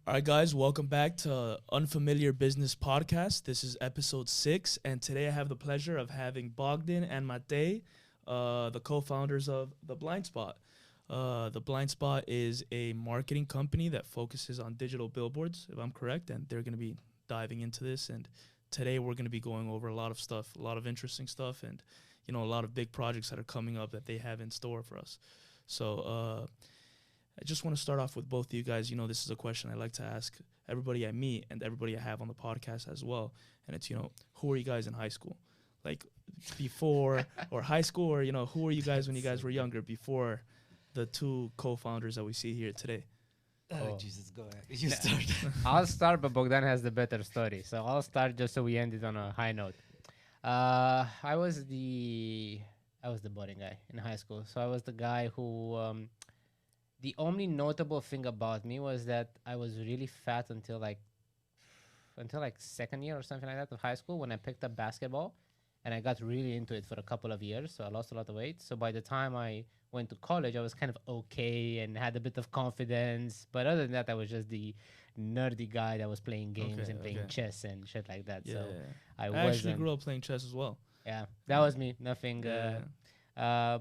All right, guys, welcome back to Unfamiliar Business Podcast. This is episode 6, and today I have the pleasure of having Bogdon and Matei, the co-founders of the Blindspot. The Blindspot is a marketing company that focuses on digital billboards, if I'm correct, and they're going to be diving into this. And today we're going to be going over a lot of stuff, a lot of interesting stuff, and a lot of big projects that are coming up that they have in store for us. So I just want to start off with both of you guys. This is a question I like to ask everybody I meet and everybody I have on the podcast as well. And it's, who are you guys in high school? Like before or high school, or, who were you guys when you guys were younger before the two co-founders that we see here today? Oh, Jesus, go ahead. You start. I'll start, but Bogdan has the better story. So I'll start just so we end it on a high note. I was the boring guy in high school. So I was the guy who... the only notable thing about me was that I was really fat until second year or something like that of high school when I picked up basketball, and I got really into it for a couple of years. So I lost a lot of weight. So by the time I went to college, I was kind of okay and had a bit of confidence. But other than that, I was just the nerdy guy that was playing games and playing chess and shit like that. Yeah, so I actually grew up playing chess as well. Yeah, that was me. Nothing.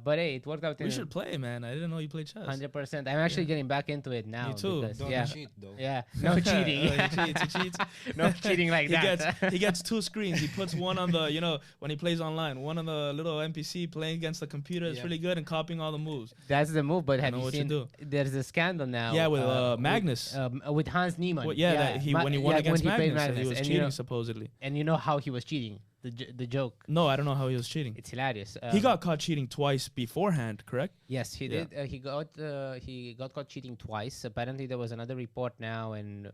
But hey, it worked out. We should play, man. I didn't know you played chess. 100%. I'm actually getting back into it now. Me too. Because, Don't cheat, though. Yeah, no cheating. He cheats. No cheating like that. He gets two screens. He puts one on the, when he plays online, one on the little NPC playing against the computer. It's really good and copying all the moves. That's the move. But have you seen? There's a scandal now. Yeah, with Magnus. With Hans Niemann. Well, when he won against Magnus, he was cheating supposedly. And you know how he was cheating? The joke. No, I don't know how he was cheating. It's hilarious. He got caught cheating twice beforehand, correct? Yes, he did. He got caught cheating twice. Apparently, there was another report now, and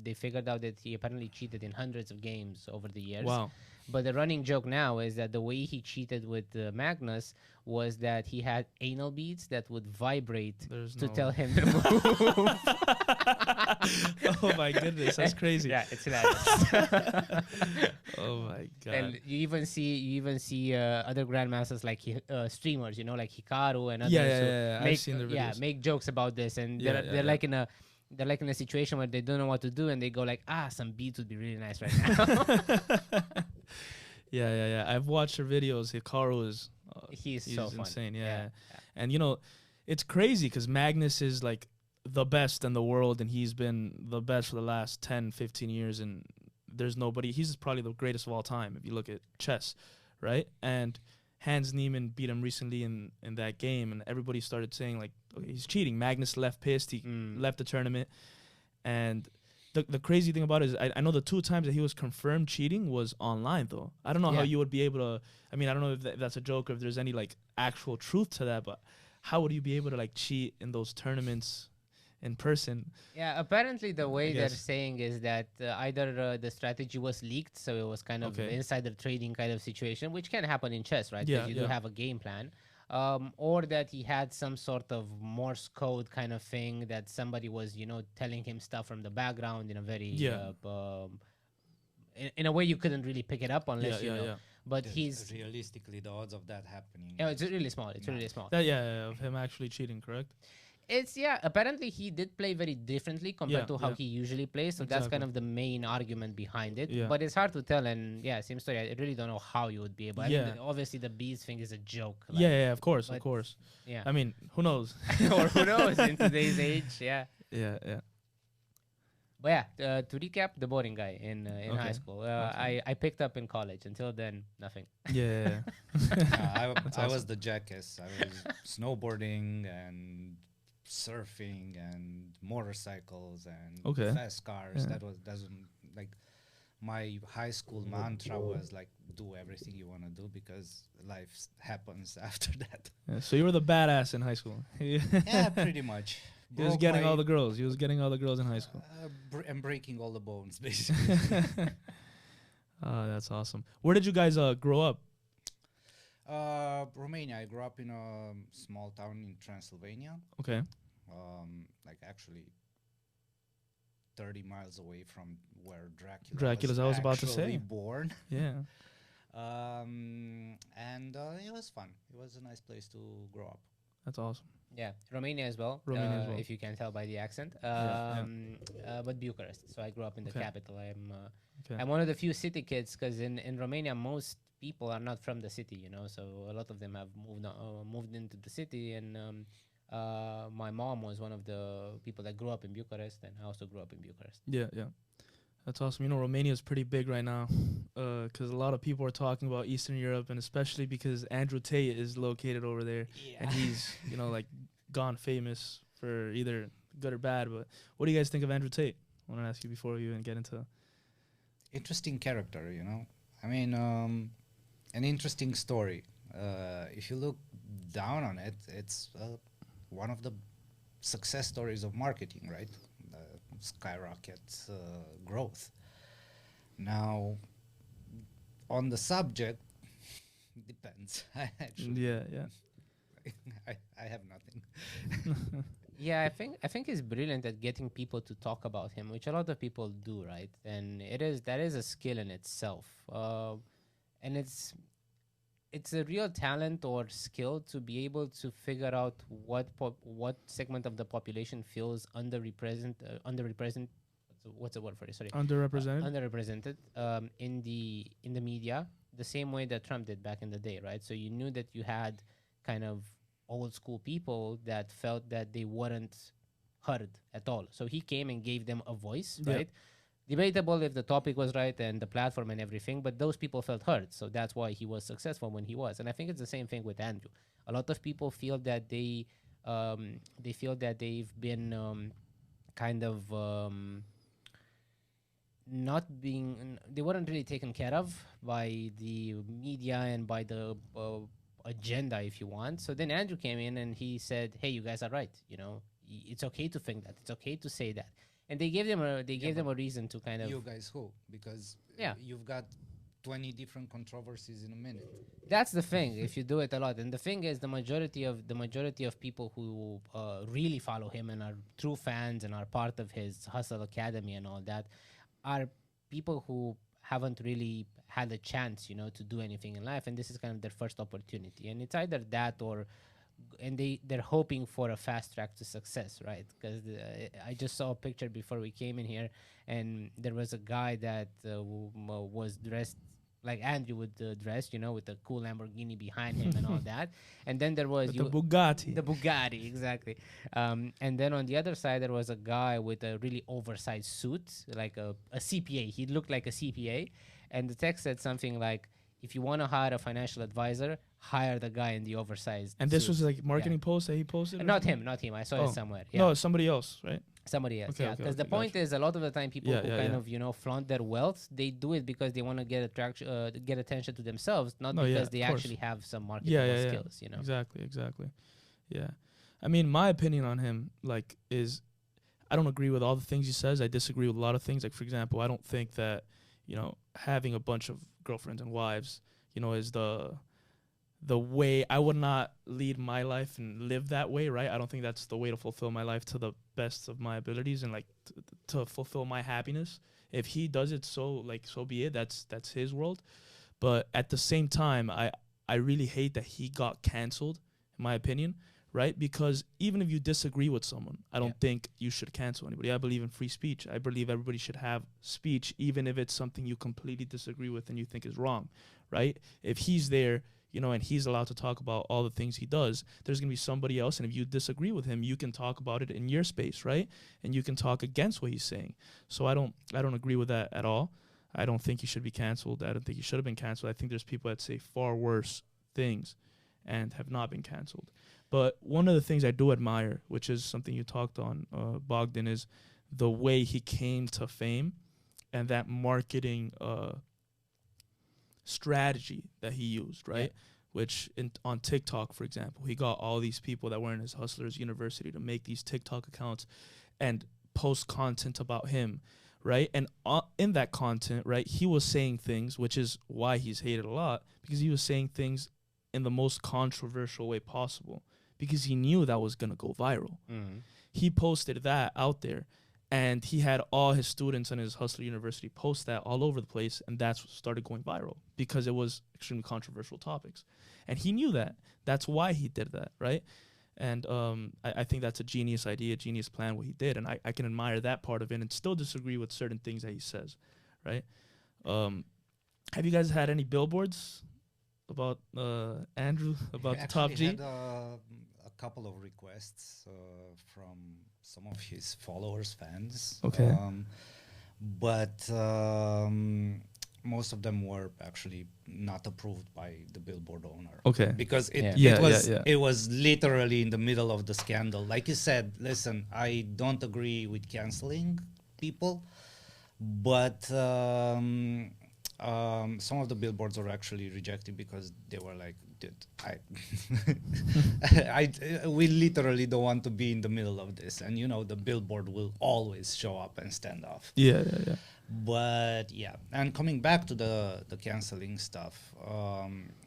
they figured out that he apparently cheated in hundreds of games over the years. Wow. But the running joke now is that the way he cheated with Magnus was that he had anal beads that would vibrate to tell him to move. Oh my goodness, that's crazy. Yeah, it's hilarious. Oh my god. And you even see other grandmasters like streamers, like Hikaru and others. Yeah. I've seen their videos. Yeah, make jokes about this, and they're like in a situation where they don't know what to do, and they go like, some beats would be really nice right now. Yeah. I've watched her videos. Hikaru is he's so insane. Fun. Yeah. And it's crazy because Magnus is like the best in the world, and he's been the best for the last 10, 15 years, and there's nobody. He's probably the greatest of all time if you look at chess, right? And Hans Niemann beat him recently in that game, and everybody started saying like, he's cheating. Magnus left pissed. He left the tournament. And the crazy thing about it is I know the two times that he was confirmed cheating was online, though. I don't know how you would be able to... I mean, I don't know if that's a joke or if there's any, like, actual truth to that, but how would you be able to, like, cheat in those tournaments in person? Yeah, apparently the way they're saying is that either the strategy was leaked, so it was kind of insider trading kind of situation, which can happen in chess, right? Because you do have a game plan. Or that he had some sort of Morse code kind of thing that somebody was, telling him stuff from the background in a very, in a way you couldn't really pick it up unless you know. But he's realistically the odds of that happening. Yeah, it's really small. It's really small. Of him actually cheating, correct? It's apparently he did play very differently compared to how he usually plays, so that's kind of the main argument behind it. But it's hard to tell, and same story. I really don't know how you would be able. I mean, obviously the bees thing is a joke. Like, of course. Yeah. I mean, who knows? Or who knows in today's age? Yeah. But to recap, the boring guy in high school. I picked up in college. Until then, nothing. Yeah. I was the jackass. I was snowboarding and surfing and motorcycles and fast cars. That's like my high school mantra was like, do everything you want to do because life happens after that. So you were the badass in high school. Yeah, pretty much. He was getting all the girls. He was getting all the girls in high school. And breaking all the bones, basically. That's awesome. Where did you guys grow up? Romania. I grew up in a small town in Transylvania. Okay. Like actually 30 miles away from where Dracula I was about to say. Born. Yeah. And it was fun. It was a nice place to grow up. That's awesome. Yeah, Romania as well. Romania as well. If you can tell by the accent. But Bucharest. So I grew up in the capital. I'm one of the few city kids because in Romania most people are not from the city, you know. So a lot of them have moved into the city, and my mom was one of the people that grew up in Bucharest, and I also grew up in Bucharest. Yeah, yeah. That's awesome. You know, Romania is pretty big right now because a lot of people are talking about Eastern Europe, and especially because Andrew Tate is located over there. Yeah. And he's, you know, like gone famous for either good or bad. But what do you guys think of Andrew Tate? I want to ask you before we even get into... Interesting character, you know. I mean, an interesting story. If you look down on it, it's one of the success stories of marketing, right? Skyrocket growth. Now, on the subject, depends. Actually, yeah. I have nothing. Yeah, I think he's brilliant at getting people to talk about him, which a lot of people do, right? And that is a skill in itself, and it's a real talent or skill to be able to figure out what segment of the population feels underrepresented. What's the word for it? Sorry, underrepresented in the media, the same way that Trump did back in the day, right? So you knew that you had kind of old school people that felt that they weren't heard at all. So he came and gave them a voice, right? Debatable if the topic was right and the platform and everything, but those people felt heard. So that's why he was successful when he was. And I think it's the same thing with Andrew. A lot of people feel that they feel that they've been they weren't really taken care of by the media and by the agenda, if you want. So then Andrew came in and he said, hey, you guys are right. You know, it's okay to think that. It's okay to say that. And they gave them a reason to kind of... You guys who? Because you've got 20 different controversies in a minute. That's the thing, if you do it a lot. And the thing is, the majority of people who really follow him and are true fans and are part of his Hustle Academy and all that are people who haven't really had a chance, you know, to do anything in life. And this is kind of their first opportunity. And it's either that or... And they're hoping for a fast track to success, right? Because I just saw a picture before we came in here, and there was a guy that was dressed like Andrew would dress, you know, with a cool Lamborghini behind him and all that. And then there was the Bugatti. The Bugatti, exactly. And then on the other side, there was a guy with a really oversized suit, like a CPA. He looked like a CPA. And the text said something like, if you want to hire a financial advisor, hire the guy in the oversized And this suit. Was like marketing post that he posted? Not him. I saw it somewhere. Yeah. No, somebody else, right? Somebody else, Because the point is, a lot of the time, people who kind of, you know, flaunt their wealth, they do it because they want to get attention to themselves, not because they actually have some marketing skills, you know? Exactly. Yeah. I mean, my opinion on him, like, is I don't agree with all the things he says. I disagree with a lot of things. Like, for example, I don't think that, you know, having a bunch of girlfriends and wives, you know, is the way. I would not lead my life and live that way, right? I don't think that's the way to fulfill my life to the best of my abilities and like to fulfill my happiness. If he does it, so be it. That's his world. But at the same time, I really hate that he got canceled, in my opinion, right? Because even if you disagree with someone, I don't think you should cancel anybody. I believe in free speech. I believe everybody should have speech, even if it's something you completely disagree with and you think is wrong, right? If he's there, you know, and he's allowed to talk about all the things he does, there's going to be somebody else. And if you disagree with him, you can talk about it in your space, right? And you can talk against what he's saying. So I don't agree with that at all. I don't think he should be canceled. I don't think he should have been canceled. I think there's people that say far worse things and have not been canceled. But one of the things I do admire, which is something you talked on, Bogdan, is the way he came to fame and that marketing strategy that he used, right? Yeah. Which on TikTok, for example, he got all these people that were in his Hustlers University to make these TikTok accounts and post content about him, right? And in that content, right, he was saying things, which is why he's hated a lot, because he was saying things in the most controversial way possible, because he knew that was going to go viral. Mm-hmm. He posted that out there, and he had all his students in his Hustler University post that all over the place, and that's what started going viral, because it was extremely controversial topics. And he knew that. That's why he did that, right? And I think that's a genius idea, genius plan, what he did. And I can admire that part of it and still disagree with certain things that he says, right? Have you guys had any billboards about Andrew, about the Top G? Had a couple of requests from some of his followers, fans. Okay. But most of them were actually not approved by the billboard owner. Okay. Because it was literally in the middle of the scandal. Like you said, listen, I don't agree with canceling people, but some of the billboards were actually rejected because they were like, dude, we literally don't want to be in the middle of this. And the billboard will always show up and stand off. Yeah. But and coming back to the canceling stuff,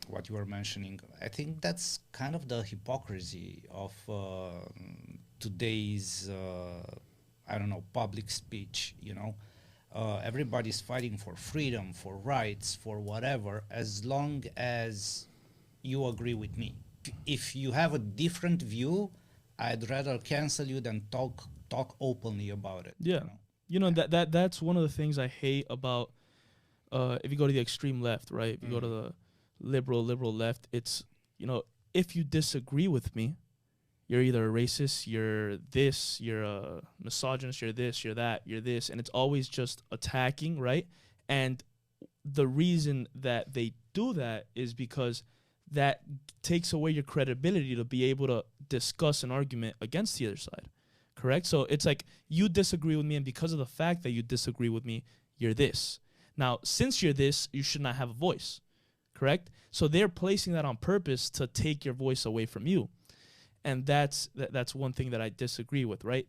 what you were mentioning, I think that's kind of the hypocrisy of today's, public speech, everybody's fighting for freedom, for rights, for whatever, as long as you agree with me. If you have a different view, I'd rather cancel you than talk openly about it. Yeah. That's one of the things I hate about if you go to the extreme left, right? If you go to the liberal left, it's, if you disagree with me, you're either a racist, you're this, you're a misogynist, you're this, you're that, you're this, and it's always just attacking, right? And the reason that they do that is because that takes away your credibility to be able to discuss an argument against the other side. Correct? So it's like you disagree with me, and because of the fact that you disagree with me, you're this. Now, since you're this, you should not have a voice. Correct? So they're placing that on purpose to take your voice away from you. And that's one thing that I disagree with, right?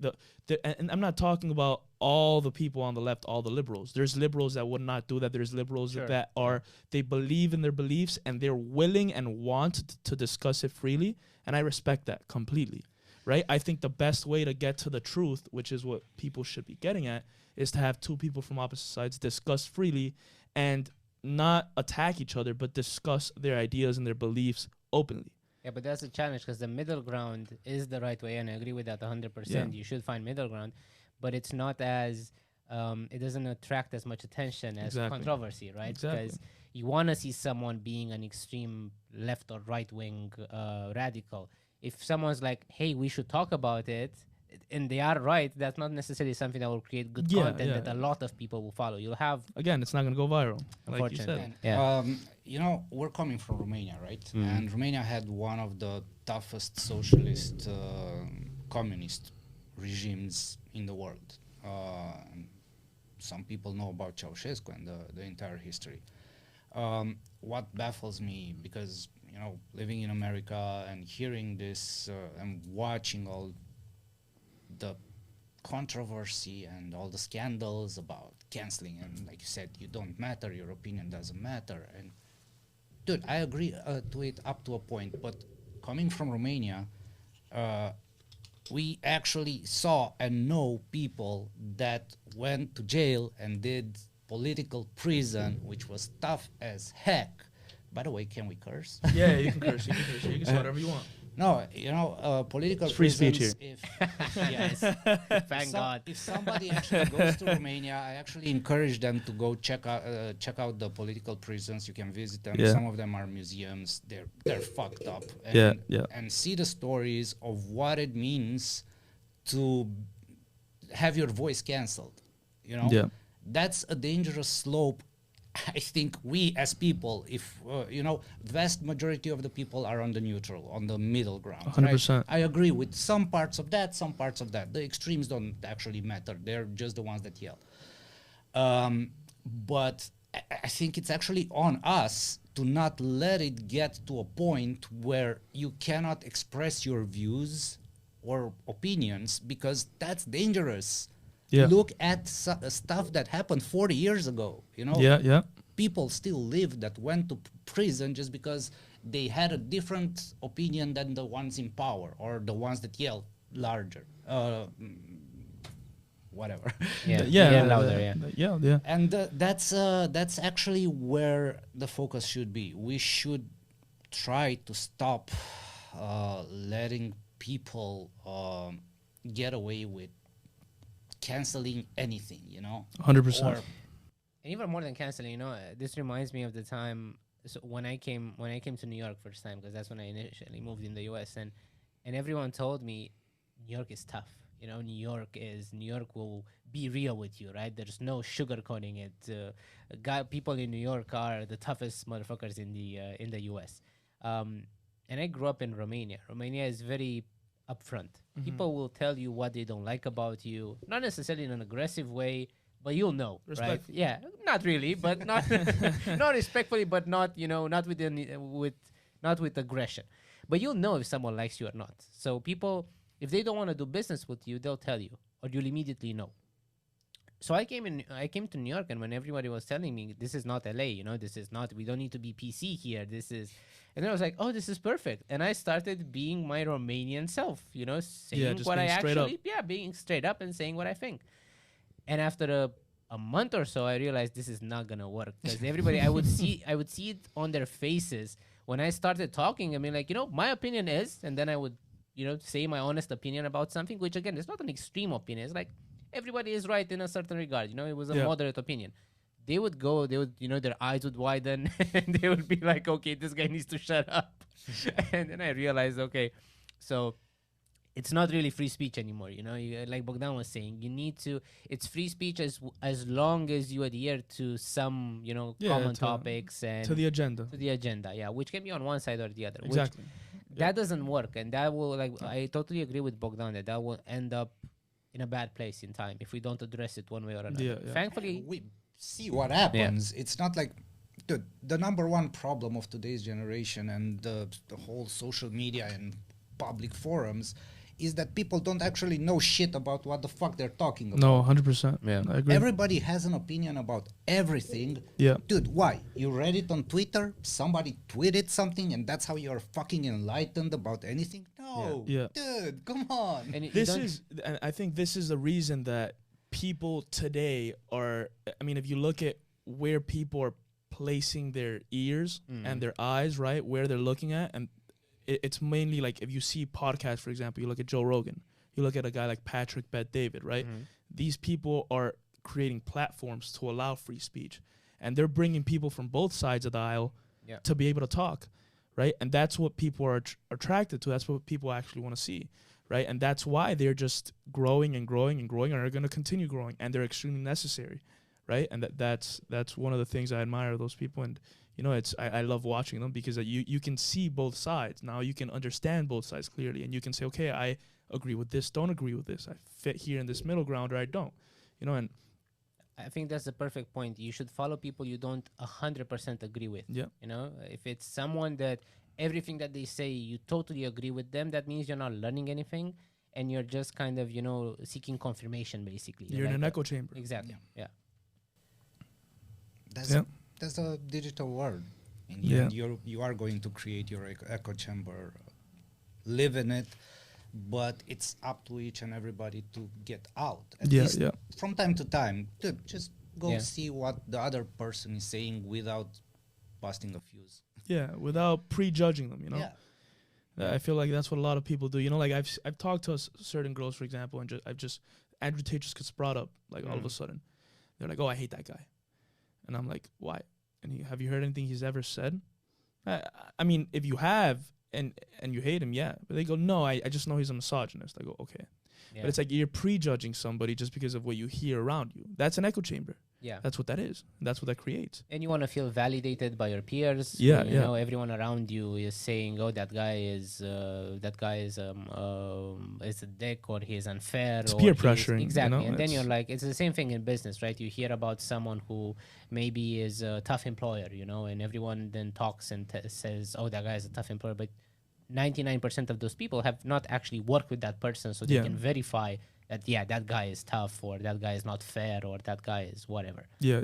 And I'm not talking about all the people on the left, all the liberals. There's liberals that would not do that. There's liberals that they believe in their beliefs and they're willing and want to discuss it freely. And I respect that completely, right? I think the best way to get to the truth, which is what people should be getting at, is to have two people from opposite sides discuss freely and not attack each other, but discuss their ideas and their beliefs openly. Yeah, but that's a challenge because the middle ground is the right way, and I agree with that 100%. Yeah. You should find middle ground, but it's not as it doesn't attract as much attention as controversy, right? Because you want to see someone being an extreme left or right wing radical. If someone's like, "Hey, we should talk about it," and they are right, that's not necessarily something that will create good content that a lot of people will follow. You'll have it's not going to go viral, like you said. We're coming from Romania, right? And Romania had one of the toughest socialist, communist regimes in the world. Some people know about Ceausescu and the entire history. What baffles me, because living in America and hearing this and watching all the controversy and all the scandals about canceling, and like you said, you don't matter, your opinion doesn't matter, and dude, I agree to it up to a point, but coming from Romania, we actually saw and know people that went to jail and did political prison, which was tough as heck. By the way, can we curse? Yeah, you can curse. You can say whatever you want. No, political free speech here. Thank God. If somebody actually goes to Romania, I actually encourage them to go check out the political prisons. You can visit them. Yeah. Some of them are museums. They're fucked up. And, and see the stories of what it means to have your voice canceled. That's a dangerous slope. I think we as people, if vast majority of the people are on the neutral, on the middle ground. 100%. Right? I agree with some parts of that, some parts of that. The extremes don't actually matter. They're just the ones that yell. But I think it's actually on us to not let it get to a point where you cannot express your views or opinions, because that's dangerous. Yeah. Look at stuff that happened 40 years ago. People still live that went to prison just because they had a different opinion than the ones in power or the ones that yelled larger. Whatever. Louder. Yeah. And that's actually where the focus should be. We should try to stop letting people get away with canceling anything, 100%. And even more than canceling, this reminds me of the time when I came to New York first time, because that's when I initially moved in the US, and everyone told me New York is tough. New York will be real with you, right? There's no sugarcoating it. People in New York are the toughest motherfuckers in the US. And I grew up in Romania. Romania is very upfront. Mm-hmm. People will tell you what they don't like about you, not necessarily in an aggressive way, but you'll know, right? Yeah, not really, but not not respectfully, but not not with aggression. But you'll know if someone likes you or not. So people, if they don't want to do business with you, they'll tell you, or you'll immediately know. So I came to New York, and when everybody was telling me this is not LA, this is not, we don't need to be PC here. And then I was like, oh, this is perfect. And I started being my Romanian self, saying what I actually, being straight up and saying what I think. And after a month or so, I realized this is not gonna work, because everybody, I would see it on their faces when I started talking. I mean, like, my opinion is, and then I would, say my honest opinion about something, which again is not an extreme opinion. It's like everybody is right in a certain regard. It was a moderate opinion. They would, their eyes would widen and they would be like, okay, this guy needs to shut up. And then I realized, okay, so it's not really free speech anymore. Like Bogdan was saying, it's free speech as long as you adhere to some, common topics and to the agenda. Yeah, which can be on one side or the other. Exactly. That doesn't work, and that will, I totally agree with Bogdan that will end up in a bad place in time if we don't address it one way or another. Yeah. Thankfully, we see what happens. Yeah. It's not like the number one problem of today's generation and the whole social media and public forums is that people don't actually know shit about what the fuck they're talking about. No, 100%. Yeah, I agree. Everybody has an opinion about everything. Yeah. Dude, why? You read it on Twitter? Somebody tweeted something and that's how you're fucking enlightened about anything? No. Yeah. Dude, come on. And I think this is the reason that people today are, I mean, if you look at where people are placing their ears and their eyes, right, where they're looking at, and it's mainly like if you see podcasts, for example, you look at Joe Rogan, you look at a guy like Patrick Bet-David, right? Mm-hmm. These people are creating platforms to allow free speech, and they're bringing people from both sides of the aisle to be able to talk, right? And that's what people are attracted to. That's what people actually want to see, right? And that's why they're just growing and growing and growing, and are going to continue growing, and they're extremely necessary, right? And that's one of the things I admire of those people. And I love watching them because you can see both sides. Now you can understand both sides clearly, and you can say, okay, I agree with this, don't agree with this. I fit here in this middle ground, or I don't. And I think that's the perfect point. You should follow people you don't 100% agree with. Yeah. If it's someone that everything that they say you totally agree with them, that means you're not learning anything, and you're just kind of seeking confirmation basically. You're in an echo chamber. Exactly. Yeah. That's a digital world. And you are going to create your echo chamber, live in it, but it's up to each and everybody to get out. At least from time to time, just go see what the other person is saying without busting a fuse. Yeah, without prejudging them, Yeah. I feel like that's what a lot of people do. Like I've talked to certain girls, for example, and Andrew Tate just gets brought up, like all of a sudden. They're like, oh, I hate that guy. And I'm like, why? And have you heard anything he's ever said? I mean, if you have and you hate him, yeah. But they go, no, I just know he's a misogynist. I go, okay. Yeah. But it's like you're prejudging somebody just because of what you hear around you. That's an echo chamber. Yeah. That's what that is. That's what that creates. And you want to feel validated by your peers. Yeah, you know, everyone around you is saying, oh, that guy is a dick, or he's unfair. It's peer pressuring. Exactly. And then you're like, it's the same thing in business, right? You hear about someone who maybe is a tough employer, and everyone then talks and says, oh, that guy is a tough employer. But 99% of those people have not actually worked with that person, so they can verify that, that guy is tough, or that guy is not fair, or that guy is whatever. Yeah.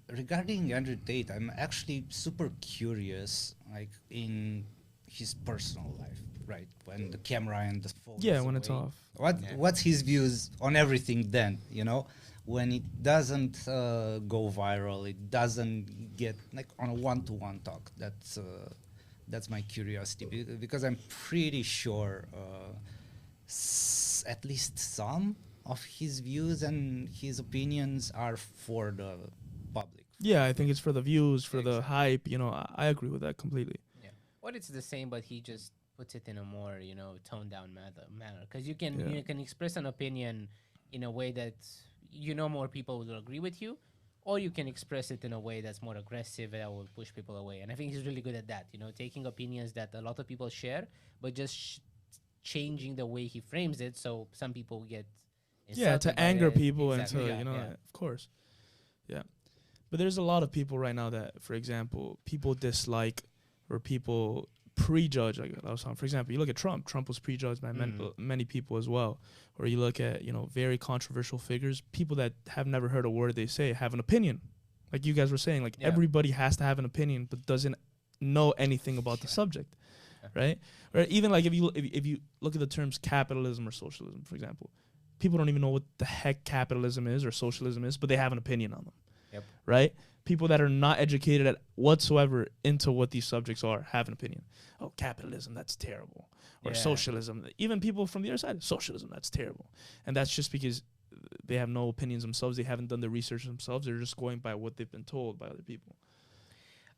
Regarding Andrew Tate, I'm actually super curious, like in his personal life, right? When the camera and the phone. Yeah, when it's off. What's his views on everything then? When it doesn't go viral, it doesn't get like on a one-to-one talk. That's my curiosity, because I'm pretty sure at least some of his views and his opinions are for the public. Yeah, I think it's for the views, for the hype. I agree with that completely. Yeah, or it's the same, but he just puts it in a more toned down manner. Because you can express an opinion in a way that more people will agree with you, or you can express it in a way that's more aggressive that will push people away. And I think he's really good at that. Taking opinions that a lot of people share, but just changing the way he frames it, so some people get to anger people and to of course, yeah. But there's a lot of people right now that, for example, people dislike or people prejudge. For example, you look at Trump. Trump was prejudged by many people as well. Or you look at very controversial figures, people that have never heard a word they say have an opinion. Like you guys were saying, everybody has to have an opinion, but doesn't know anything about the subject, right? Or even like if you look at the terms capitalism or socialism, for example, people don't even know what the heck capitalism is or socialism is, but they have an opinion on them. Yep. Right? People that are not educated whatsoever into what these subjects are have an opinion. Oh, capitalism, that's terrible. Or socialism. Even people from the other side, socialism, that's terrible. And that's just because they have no opinions themselves. They haven't done the research themselves. They're just going by what they've been told by other people.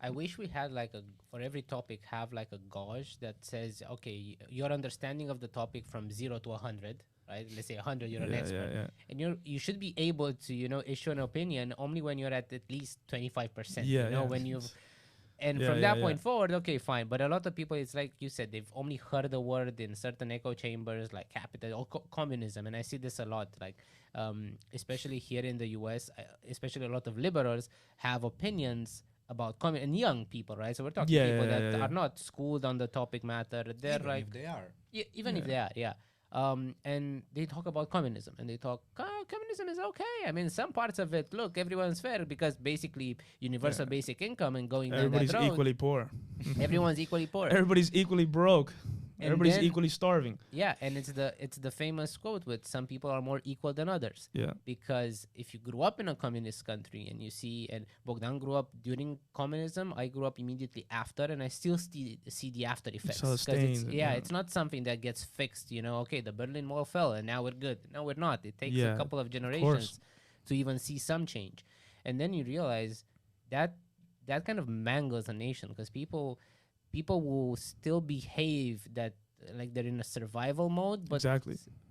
I wish we had for every topic, have like a gauge that says, okay, your understanding of the topic from 0 to 100, right? Let's say 100, you're an expert. And you should be able to, issue an opinion only when you're at least 25%, when you've... And from that point forward, okay, fine. But a lot of people, it's like you said, they've only heard the word in certain echo chambers, like capital or communism. And I see this a lot, especially here in the US, especially a lot of liberals have opinions about and young people, right? So we're talking people that are not schooled on the topic matter. They're even if they are. Even if they are, and they talk about communism, and they talk, communism is okay. I mean, some parts of it, look, everyone's fair because basically universal basic income and going down that road. Everybody's equally poor. Everyone's equally poor. Everybody's equally broke. And everybody's equally starving. Yeah, and it's the famous quote with some people are more equal than others. Yeah. Because if you grew up in a communist country and you see, and Bogdan grew up during communism, I grew up immediately after, and I still see the after effects. It's not something that gets fixed, okay, the Berlin Wall fell and now we're good. No, we're not. It takes a couple of generations to even see some change. And then you realize that kind of mangles a nation because people will still behave that like they're in a survival mode, but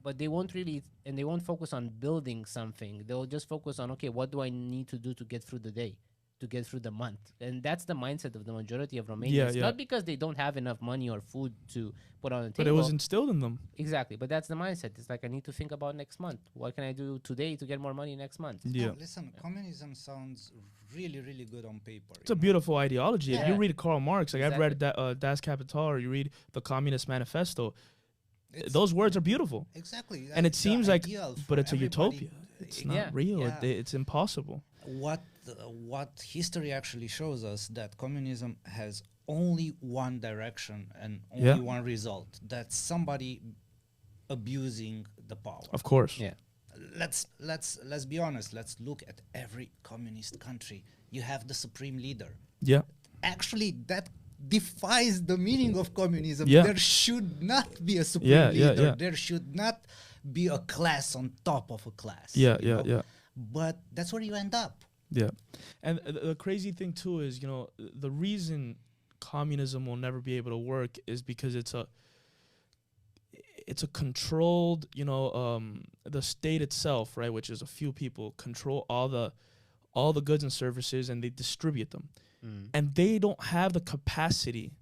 but they won't really, and they won't focus on building something. They'll just focus on, okay, what do I need to do to get through the day, to get through the month? And that's the mindset of the majority of Romanians. Not because they don't have enough money or food to put on the table. But it was instilled in them. Exactly. But that's the mindset. It's like, I need to think about next month. What can I do today to get more money next month? Yeah. Listen, communism sounds really, really good on paper. It's a beautiful ideology. If you read Karl Marx, I've read Das Kapital, or you read the Communist Manifesto, those words are beautiful. Exactly. And it seems like, but it's a utopia. It's not real. It's impossible. What history actually shows us that communism has only one direction and only one result. That's somebody abusing the power. Of course. Yeah. Let's be honest. Let's look at every communist country. You have the supreme leader. Yeah. Actually, that defies the meaning of communism. Yeah. There should not be a supreme leader. Yeah. There should not be a class on top of a class. Yeah. But that's where you end up. Yeah. And the crazy thing too is, the reason communism will never be able to work is because it's a controlled, the state itself, right, which is a few people, control all the goods and services, and they distribute them. And they don't have the capacity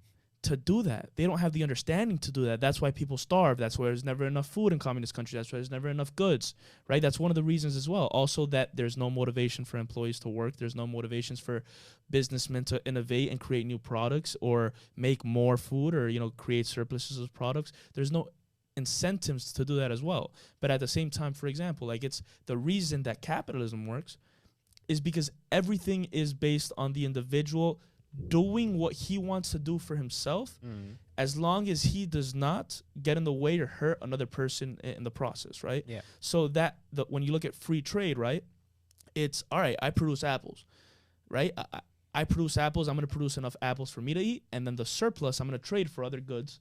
to do that. They don't have the understanding to do that. That's why people starve. That's why there's never enough food in communist countries. That's why there's never enough goods, right? That's one of the reasons as well. Also, that there's no motivation for employees to work. There's no motivations for businessmen to innovate and create new products or make more food or, create surpluses of products. There's no incentives to do that as well. But at the same time, for example, it's the reason that capitalism works is because everything is based on the individual doing what he wants to do for himself, as long as he does not get in the way or hurt another person in the process, right? Yeah. So when you look at free trade, right, it's, all right, I produce apples, right? I produce apples, I'm going to produce enough apples for me to eat, and then the surplus I'm going to trade for other goods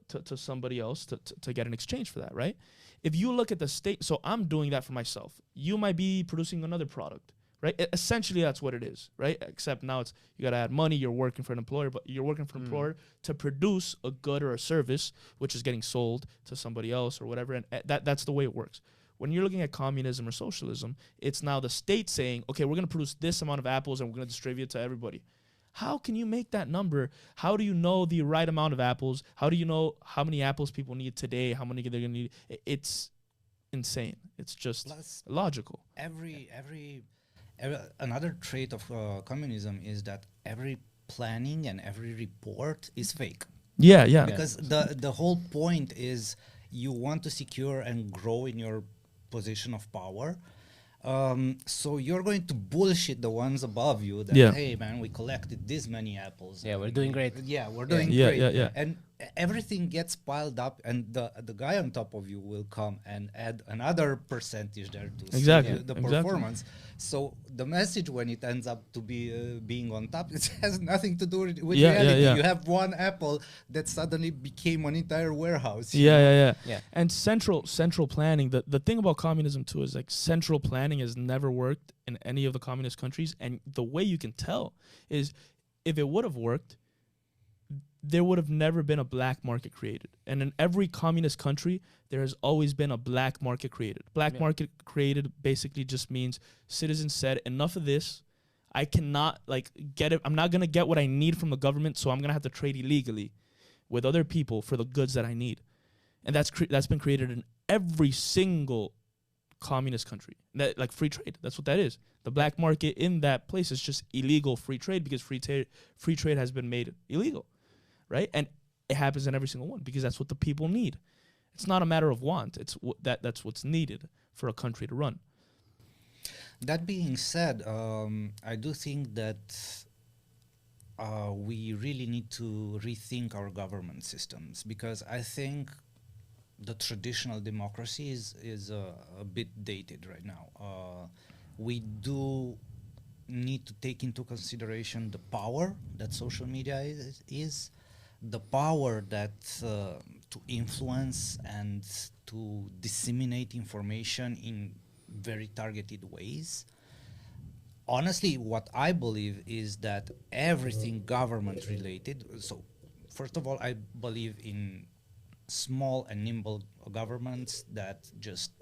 to somebody else to get an exchange for that, right? If you look at the state, so I'm doing that for myself. You might be producing another product, right? Essentially, that's what it is, right? Except now it's you got to add money. You're working for an employer, but you're working for an employer to produce a good or a service, which is getting sold to somebody else or whatever, and that's the way it works. When you're looking at communism or socialism, it's now the state saying, okay, we're going to produce this amount of apples and we're going to distribute it to everybody. How can you make that number? How do you know the right amount of apples? How do you know how many apples people need today? How many they're going to need? It's insane. It's just logical. Another trait of communism is that every planning and every report is fake. Yeah. Because the whole point is you want to secure and grow in your position of power. So you're going to bullshit the ones above you that, hey, man, we collected this many apples. Yeah, we're doing great. Yeah, we're doing great. Yeah. And everything gets piled up, and the guy on top of you will come and add another percentage there to the performance. So the message, when it ends up to be being on top, it has nothing to do with reality. You have one apple that suddenly became an entire warehouse. Yeah. And central planning, the thing about communism too is like central planning has never worked in any of the communist countries. And the way you can tell is if it would have worked, there would have never been a black market created. And in every communist country, there has always been a black market created. Black market created basically just means citizens said, enough of this. I cannot get it. I'm not going to get what I need from the government, so I'm going to have to trade illegally with other people for the goods that I need. And that's been created in every single communist country. Like free trade, that's what that is. The black market in that place is just illegal free trade because free trade has been made illegal. Right? And it happens in every single one because that's what the people need. It's not a matter of want. It's that's what's needed for a country to run. That being said, I do think that we really need to rethink our government systems, because I think the traditional democracy is a bit dated right now. We do need to take into consideration the power that social media is the power that to influence and to disseminate information in very targeted ways. Honestly, what I believe is that everything government related, so first of all, I believe in small and nimble governments that just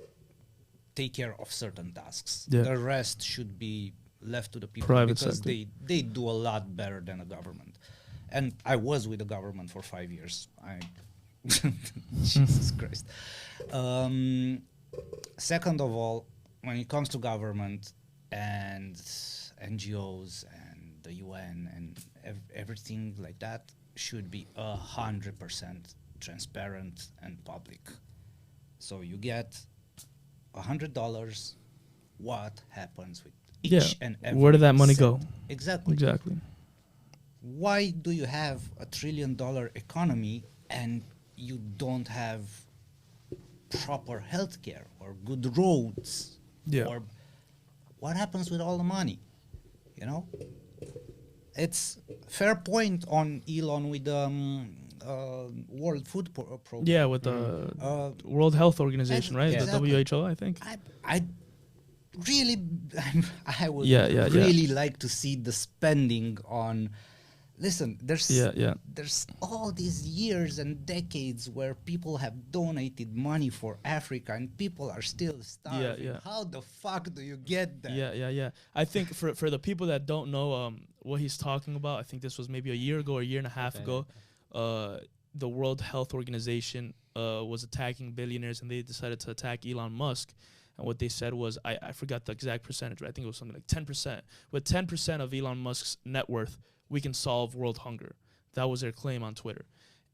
take care of certain tasks. The rest should be left to the people, private because sector. They do a lot better than a government. And I was with the government for 5 years. Jesus Christ. Second of all, when it comes to government and NGOs and the UN and everything like that, should be 100% transparent and public. So you get $100. What happens with each and every where did that money go? Exactly. Why do you have $1 trillion economy and you don't have proper healthcare or good roads? Or what happens with all the money? You know, it's fair point on Elon with the World Food Program. Yeah, with the World Health Organization, right? Exactly. The WHO, I think. I would really like to see the spending on. Listen, there's all these years and decades where people have donated money for Africa and people are still starving. How the fuck do you get that? Yeah. I think for the people that don't know what he's talking about, I think this was maybe a year ago or a year and a half ago. The World Health Organization was attacking billionaires, and they decided to attack Elon Musk. And what they said was, I forgot the exact percentage, but I think it was something like 10%. With 10% of Elon Musk's net worth, we can solve world hunger. That was their claim on Twitter.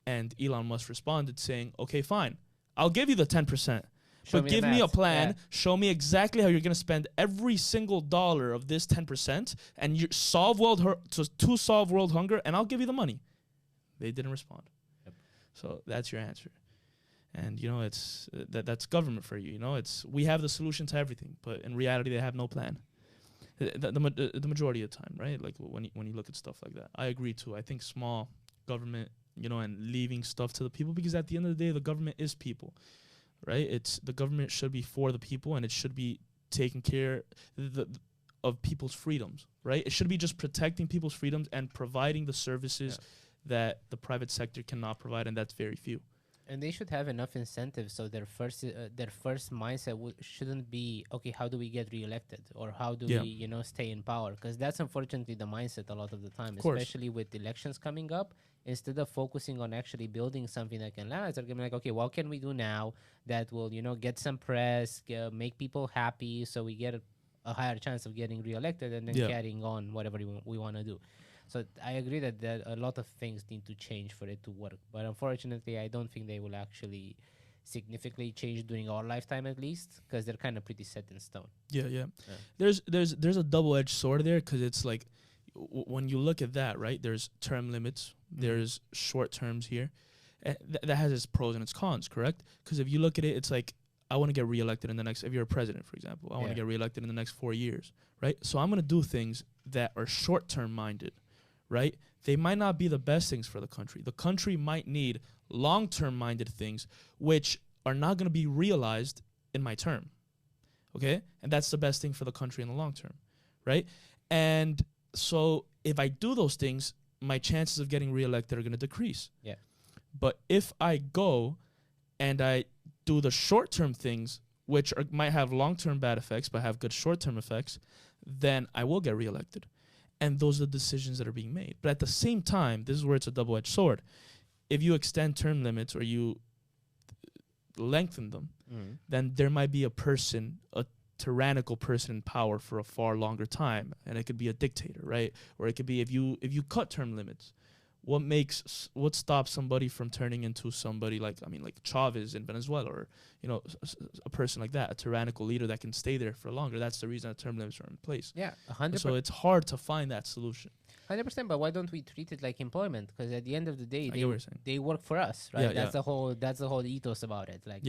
And Elon Musk responded saying, okay, fine, I'll give you the 10%. But give me a plan, show me exactly how you're going to spend every single dollar of this 10% and you solve to solve world hunger, and I'll give you the money. They didn't respond. So that's your answer. And, you know, it's that's government for you. You know, we have the solution to everything, but in reality, they have no plan. The majority of the time, right? Like when you look at stuff like that, I agree too. I think small government, and leaving stuff to the people, because at the end of the day, the government is people, right? The government should be for the people, and it should be taking care of people's freedoms, right? It should be just protecting people's freedoms and providing the services that the private sector cannot provide, and that's very few. And they should have enough incentives, so their first mindset shouldn't be, okay, how do we get reelected, or how do we stay in power? Because that's unfortunately the mindset a lot of the time, especially with elections coming up. Instead of focusing on actually building something that can last, they're gonna be like, okay, what can we do now that will get some press, make people happy, so we get a higher chance of getting reelected, and then carrying on whatever we want to do. So I agree that a lot of things need to change for it to work. But unfortunately, I don't think they will actually significantly change during our lifetime, at least, because they're kind of pretty set in stone. Yeah. There's a double-edged sword there, because it's like when you look at that, right, there's term limits, there's short terms here. That has its pros and its cons, correct? Because if you look at it, it's like, I want to get reelected in the next, if you're a president, for example, I want to get reelected in the next 4 years, right? So I'm going to do things that are short-term minded, right? They might not be the best things for the country. The country might need long-term minded things, which are not going to be realized in my term, okay? And that's the best thing for the country in the long term, right? And so if I do those things, my chances of getting reelected are going to decrease. Yeah. But if I go and I do the short-term things, which might have long-term bad effects but have good short-term effects, then I will get reelected. And those are the decisions that are being made. But at the same time, this is where it's a double-edged sword. If you extend term limits or you lengthen them, then there might be a tyrannical person in power for a far longer time, and it could be a dictator, right? Or it could be if you cut term limits, what stops somebody from turning into somebody like Chavez in Venezuela, or a person like that, a tyrannical leader that can stay there for longer? That's the reason that term limits are in place. Yeah, 100%. So it's hard to find that solution. 100%. But why don't we treat it like employment? Because at the end of the day, they work for us, right? That's the whole ethos about it. Like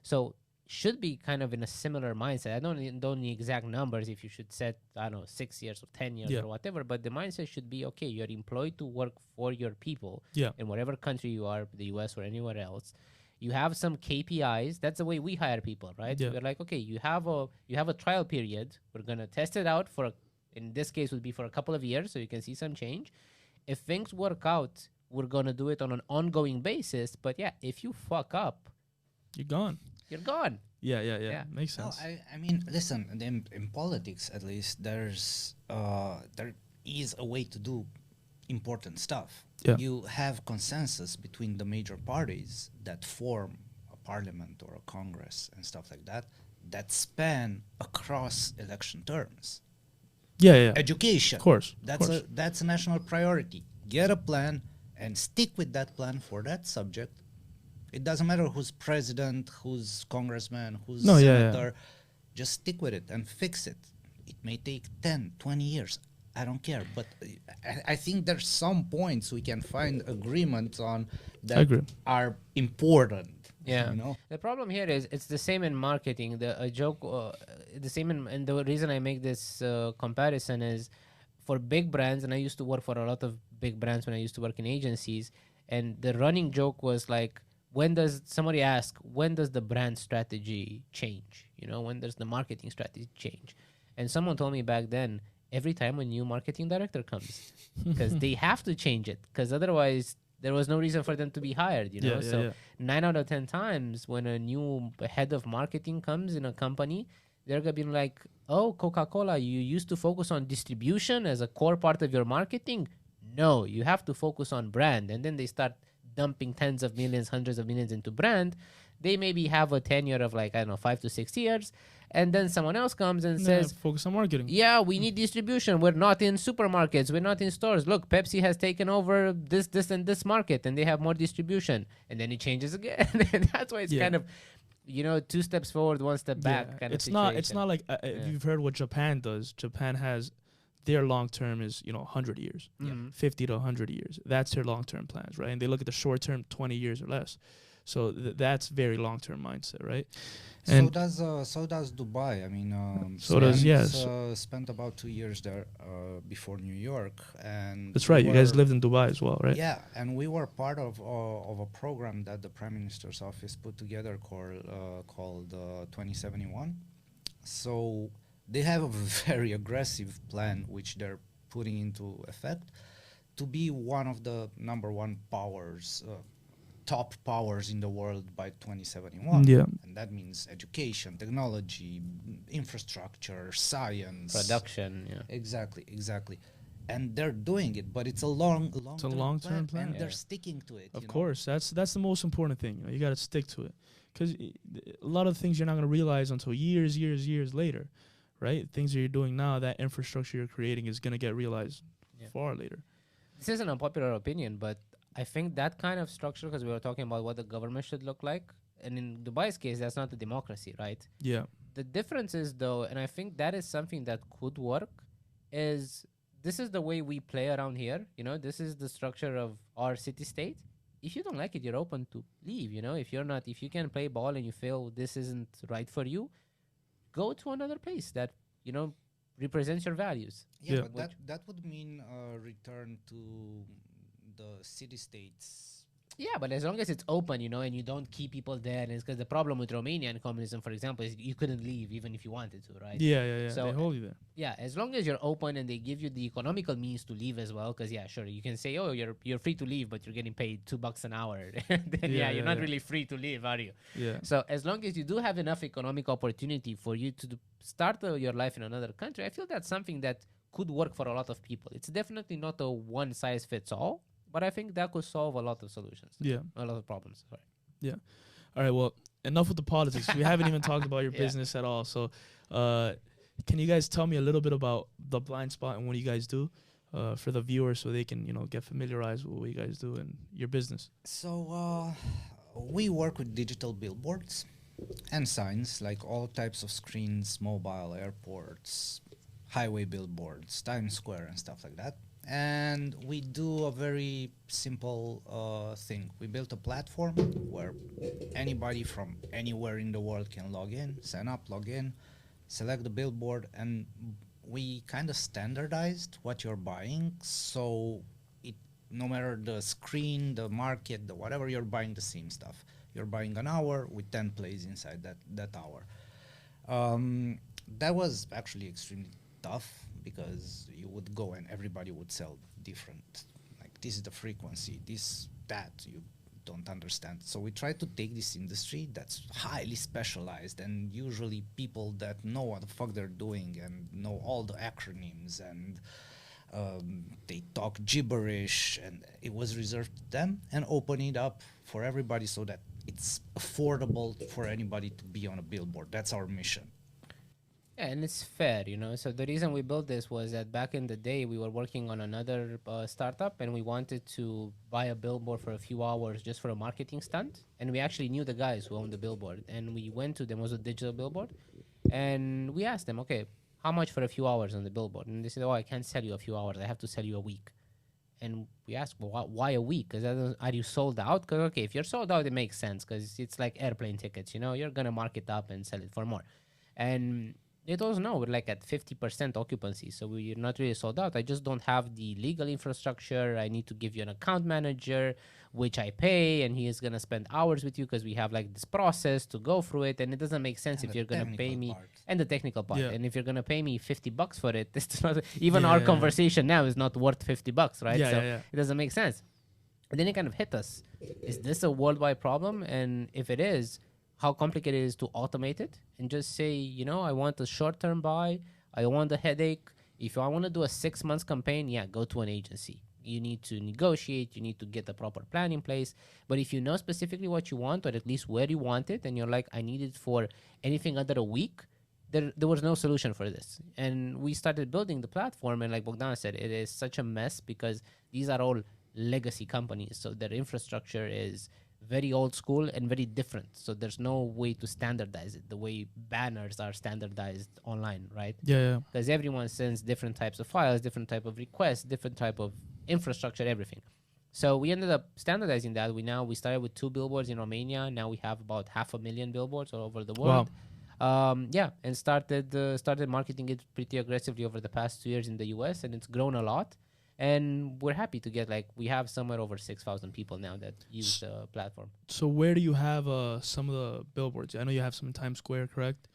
So should be kind of in a similar mindset. I don't need exact numbers if you should set, 6 years or 10 years or whatever, but the mindset should be, okay, you're employed to work for your people in whatever country you are, the US or anywhere else. You have some KPIs. That's the way we hire people, right? Yeah. We're like, okay, you have a trial period. We're going to test it out in this case would be for a couple of years, so you can see some change. If things work out, we're going to do it on an ongoing basis. But if you fuck up, you're gone. You're gone. Yeah. Makes sense. No, I mean, listen, in politics, at least, there is a way to do important stuff. Yeah. You have consensus between the major parties that form a parliament or a congress and stuff like that span across election terms. Yeah. Education. Of course. That's a national priority. Get a plan and stick with that plan for that subject. It doesn't matter who's president, who's congressman, who's senator. Just stick with it and fix it. It may take 10, 20 years. I don't care. But I think there's some points we can find agreement on that are important. Yeah. The problem here is it's the same in marketing. The reason I make this comparison is for big brands, and I used to work for a lot of big brands when I used to work in agencies, and the running joke was like, when does the brand strategy change? When does the marketing strategy change? And someone told me back then, every time a new marketing director comes, because they have to change it, because otherwise there was no reason for them to be hired. 9 out of 10 times when a new head of marketing comes in a company, they're gonna be like, oh, Coca-Cola, you used to focus on distribution as a core part of your marketing. No, you have to focus on brand. And then they start dumping tens of millions, hundreds of millions into brand. They maybe have a tenure of 5 to 6 years. And then someone else comes and says, focus on marketing. Yeah, we need distribution. We're not in supermarkets. We're not in stores. Look, Pepsi has taken over this, and this market, and they have more distribution. And then it changes again. And that's why it's kind of, 2 steps forward, 1 step back kind of situation. It's not like, if you've heard what Japan does, Japan has, their long term is 100 years, 50 to 100 years. That's their long term plans, right? And they look at the short term, 20 years or less. So that's very long-term mindset, right? And so does Dubai. I mean, spent about 2 years there before New York, and that's right. You guys lived in Dubai as well, right? Yeah, and we were part of a program that the Prime Minister's office put together called 2071. So they have a very aggressive plan which they're putting into effect to be one of the number one powers. Top powers in the world by 2071. Yeah. And that means education, technology, infrastructure, science, production. Yeah. Exactly. And they're doing it, but it's a long-term plan, and they're sticking to it. Of course, that's the most important thing. You got to stick to it, because a lot of things you're not going to realize until years later, right? Things that you're doing now, that infrastructure you're creating is going to get realized far later. This is an unpopular opinion, but I think that kind of structure, because we were talking about what the government should look like, and in Dubai's case, that's not the democracy, right? Yeah. The difference is, though, and I think that is something that could work, is this is the way we play around here. This is the structure of our city-state. If you don't like it, you're open to leave. If you can play ball and you feel this isn't right for you, go to another place that, represents your values. Yeah, but that would mean return to the city-states. Yeah, but as long as it's open, and you don't keep people there, and it's because the problem with Romanian communism, for example, is you couldn't leave even if you wanted to, right? Yeah. So they hold you there. Yeah, as long as you're open and they give you the economical means to leave as well, because sure, you can say, oh, you're free to leave, but you're getting paid $2 an hour. Then you're not really free to leave, are you? Yeah. So as long as you do have enough economic opportunity for you to start your life in another country, I feel that's something that could work for a lot of people. It's definitely not a one-size-fits-all. But I think that could solve a lot of solutions. Yeah. A lot of problems. Sorry. Yeah. All right. Well, enough with the politics. We haven't even talked about your business at all. So can you guys tell me a little bit about the Blindspot and what you guys do for the viewers so they can, get familiarized with what you guys do and your business? So we work with digital billboards and signs, like all types of screens, mobile, airports, highway billboards, Times Square and stuff like that. And we do a very simple thing. We built a platform where anybody from anywhere in the world can log in, sign up, log in, select the billboard, and we kind of standardized what you're buying. So no matter the screen, the market, the whatever, you're buying the same stuff. You're buying an hour with 10 plays inside that hour. That was actually extremely tough, because you would go and everybody would sell different, like this is the frequency, that you don't understand. So we try to take this industry that's highly specialized, and usually people that know what the fuck they're doing and know all the acronyms, and they talk gibberish, and it was reserved to them, and open it up for everybody so that it's affordable for anybody to be on a billboard. That's our mission. Yeah, and it's fair, So the reason we built this was that back in the day, we were working on another startup, and we wanted to buy a billboard for a few hours just for a marketing stunt. And we actually knew the guys who owned the billboard. And we went to them, it was a digital billboard. And we asked them, okay, how much for a few hours on the billboard? And they said, oh, I can't sell you a few hours. I have to sell you a week. And we asked, well, why a week? Because are you sold out? Because, okay, if you're sold out, it makes sense, because it's like airplane tickets, you're going to mark it up and sell it for more. And they told us, no, we're like at 50% occupancy, so we're not really sold out. I just don't have the legal infrastructure. I need to give you an account manager, which I pay, and he is going to spend hours with you because we have like this process to go through it, and it doesn't make sense if you're going to pay me, and the technical part. And if you're going to pay me $50 for it, it's not, even our conversation now is not worth $50, right? It doesn't make sense. And then it kind of hit us. Is this a worldwide problem? And if it is, how complicated it is to automate it and just say, I want a short-term buy. I want a headache. If I want to do a 6 months campaign, go to an agency. You need to negotiate. You need to get the proper plan in place. But if you know specifically what you want, or at least where you want it, and you're like, I need it for anything under a week, there was no solution for this. And we started building the platform. And like Bogdan said, it is such a mess because these are all legacy companies. So their infrastructure is very old school and very different. So there's no way to standardize it the way banners are standardized online, right? Because everyone sends different types of files, different type of requests, different type of infrastructure, everything. So we ended up standardizing that. We started with 2 billboards in Romania. Now we have about 500,000 billboards all over the world. Wow. And started marketing it pretty aggressively over the past 2 years in the US, and it's grown a lot. And we're happy to get, we have somewhere over 6,000 people now that use the platform. So where do you have some of the billboards? I know you have some in Times Square, correct?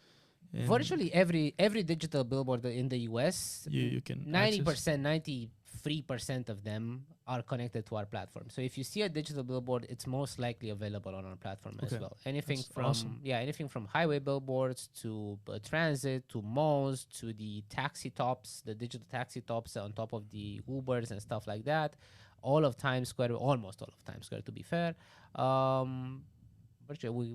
And virtually every digital billboard in the US, you can 90%, 93% of them are connected to our platform. So if you see a digital billboard, it's most likely available on our platform as well. Anything from highway billboards to transit to malls to the taxi tops, the digital taxi tops on top of the Ubers and stuff like that. Almost all of Times Square, to be fair.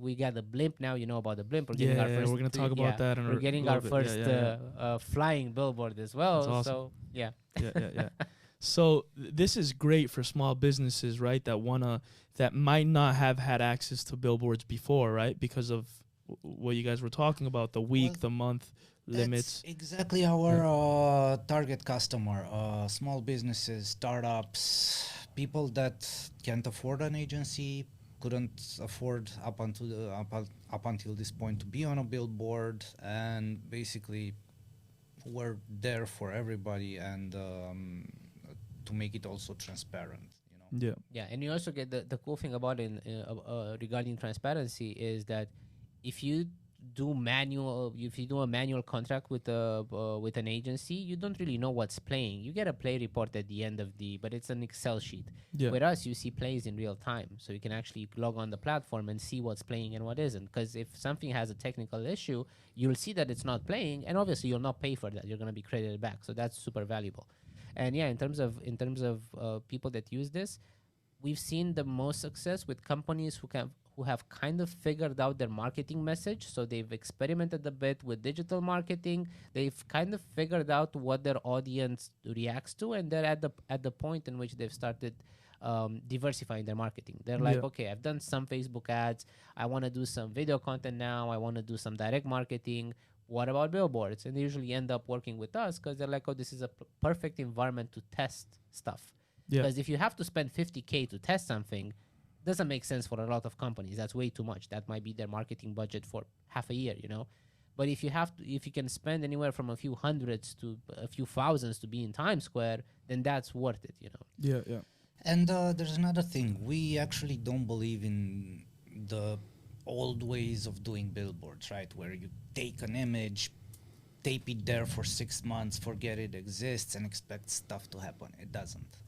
We got the blimp now. You know about the blimp. We're getting our first. We're gonna talk about that. We're getting our first flying billboard as well. That's awesome. So yeah. So this is great for small businesses, right? That might not have had access to billboards before, right? Because of what you guys were talking about, the week, the month limits. That's exactly our target customer: small businesses, startups, people that can't afford an agency. Couldn't afford up until this point to be on a billboard, and basically we're there for everybody, and to make it also transparent, And you also get the cool thing about it regarding transparency is that if you do a manual contract with an agency, you don't really know what's playing. You get a play report at the end but it's an Excel sheet. With us, you see plays in real time, so you can actually log on the platform and see what's playing and what isn't. Because if something has a technical issue, you'll see that it's not playing, and obviously you'll not pay for that. You're going to be credited back, so that's super valuable. And in terms of people that use this, we've seen the most success with companies who have kind of figured out their marketing message. So they've experimented a bit with digital marketing. They've kind of figured out what their audience reacts to, and they're at the point in which they've started diversifying their marketing. They're like, okay, I've done some Facebook ads. I want to do some video content now. I want to do some direct marketing. What about billboards? And they usually end up working with us because they're like, oh, this is a perfect environment to test stuff. Because if you have to spend $50K to test something, doesn't make sense for a lot of companies. That's way too much. That might be their marketing budget for half a year, But if you can spend anywhere from a few hundreds to a few thousands to be in Times Square, then that's worth it, Yeah. And there's another thing. We actually don't believe in the old ways of doing billboards, right? Where you take an image, tape it there for 6 months, forget it exists, and expect stuff to happen. It doesn't.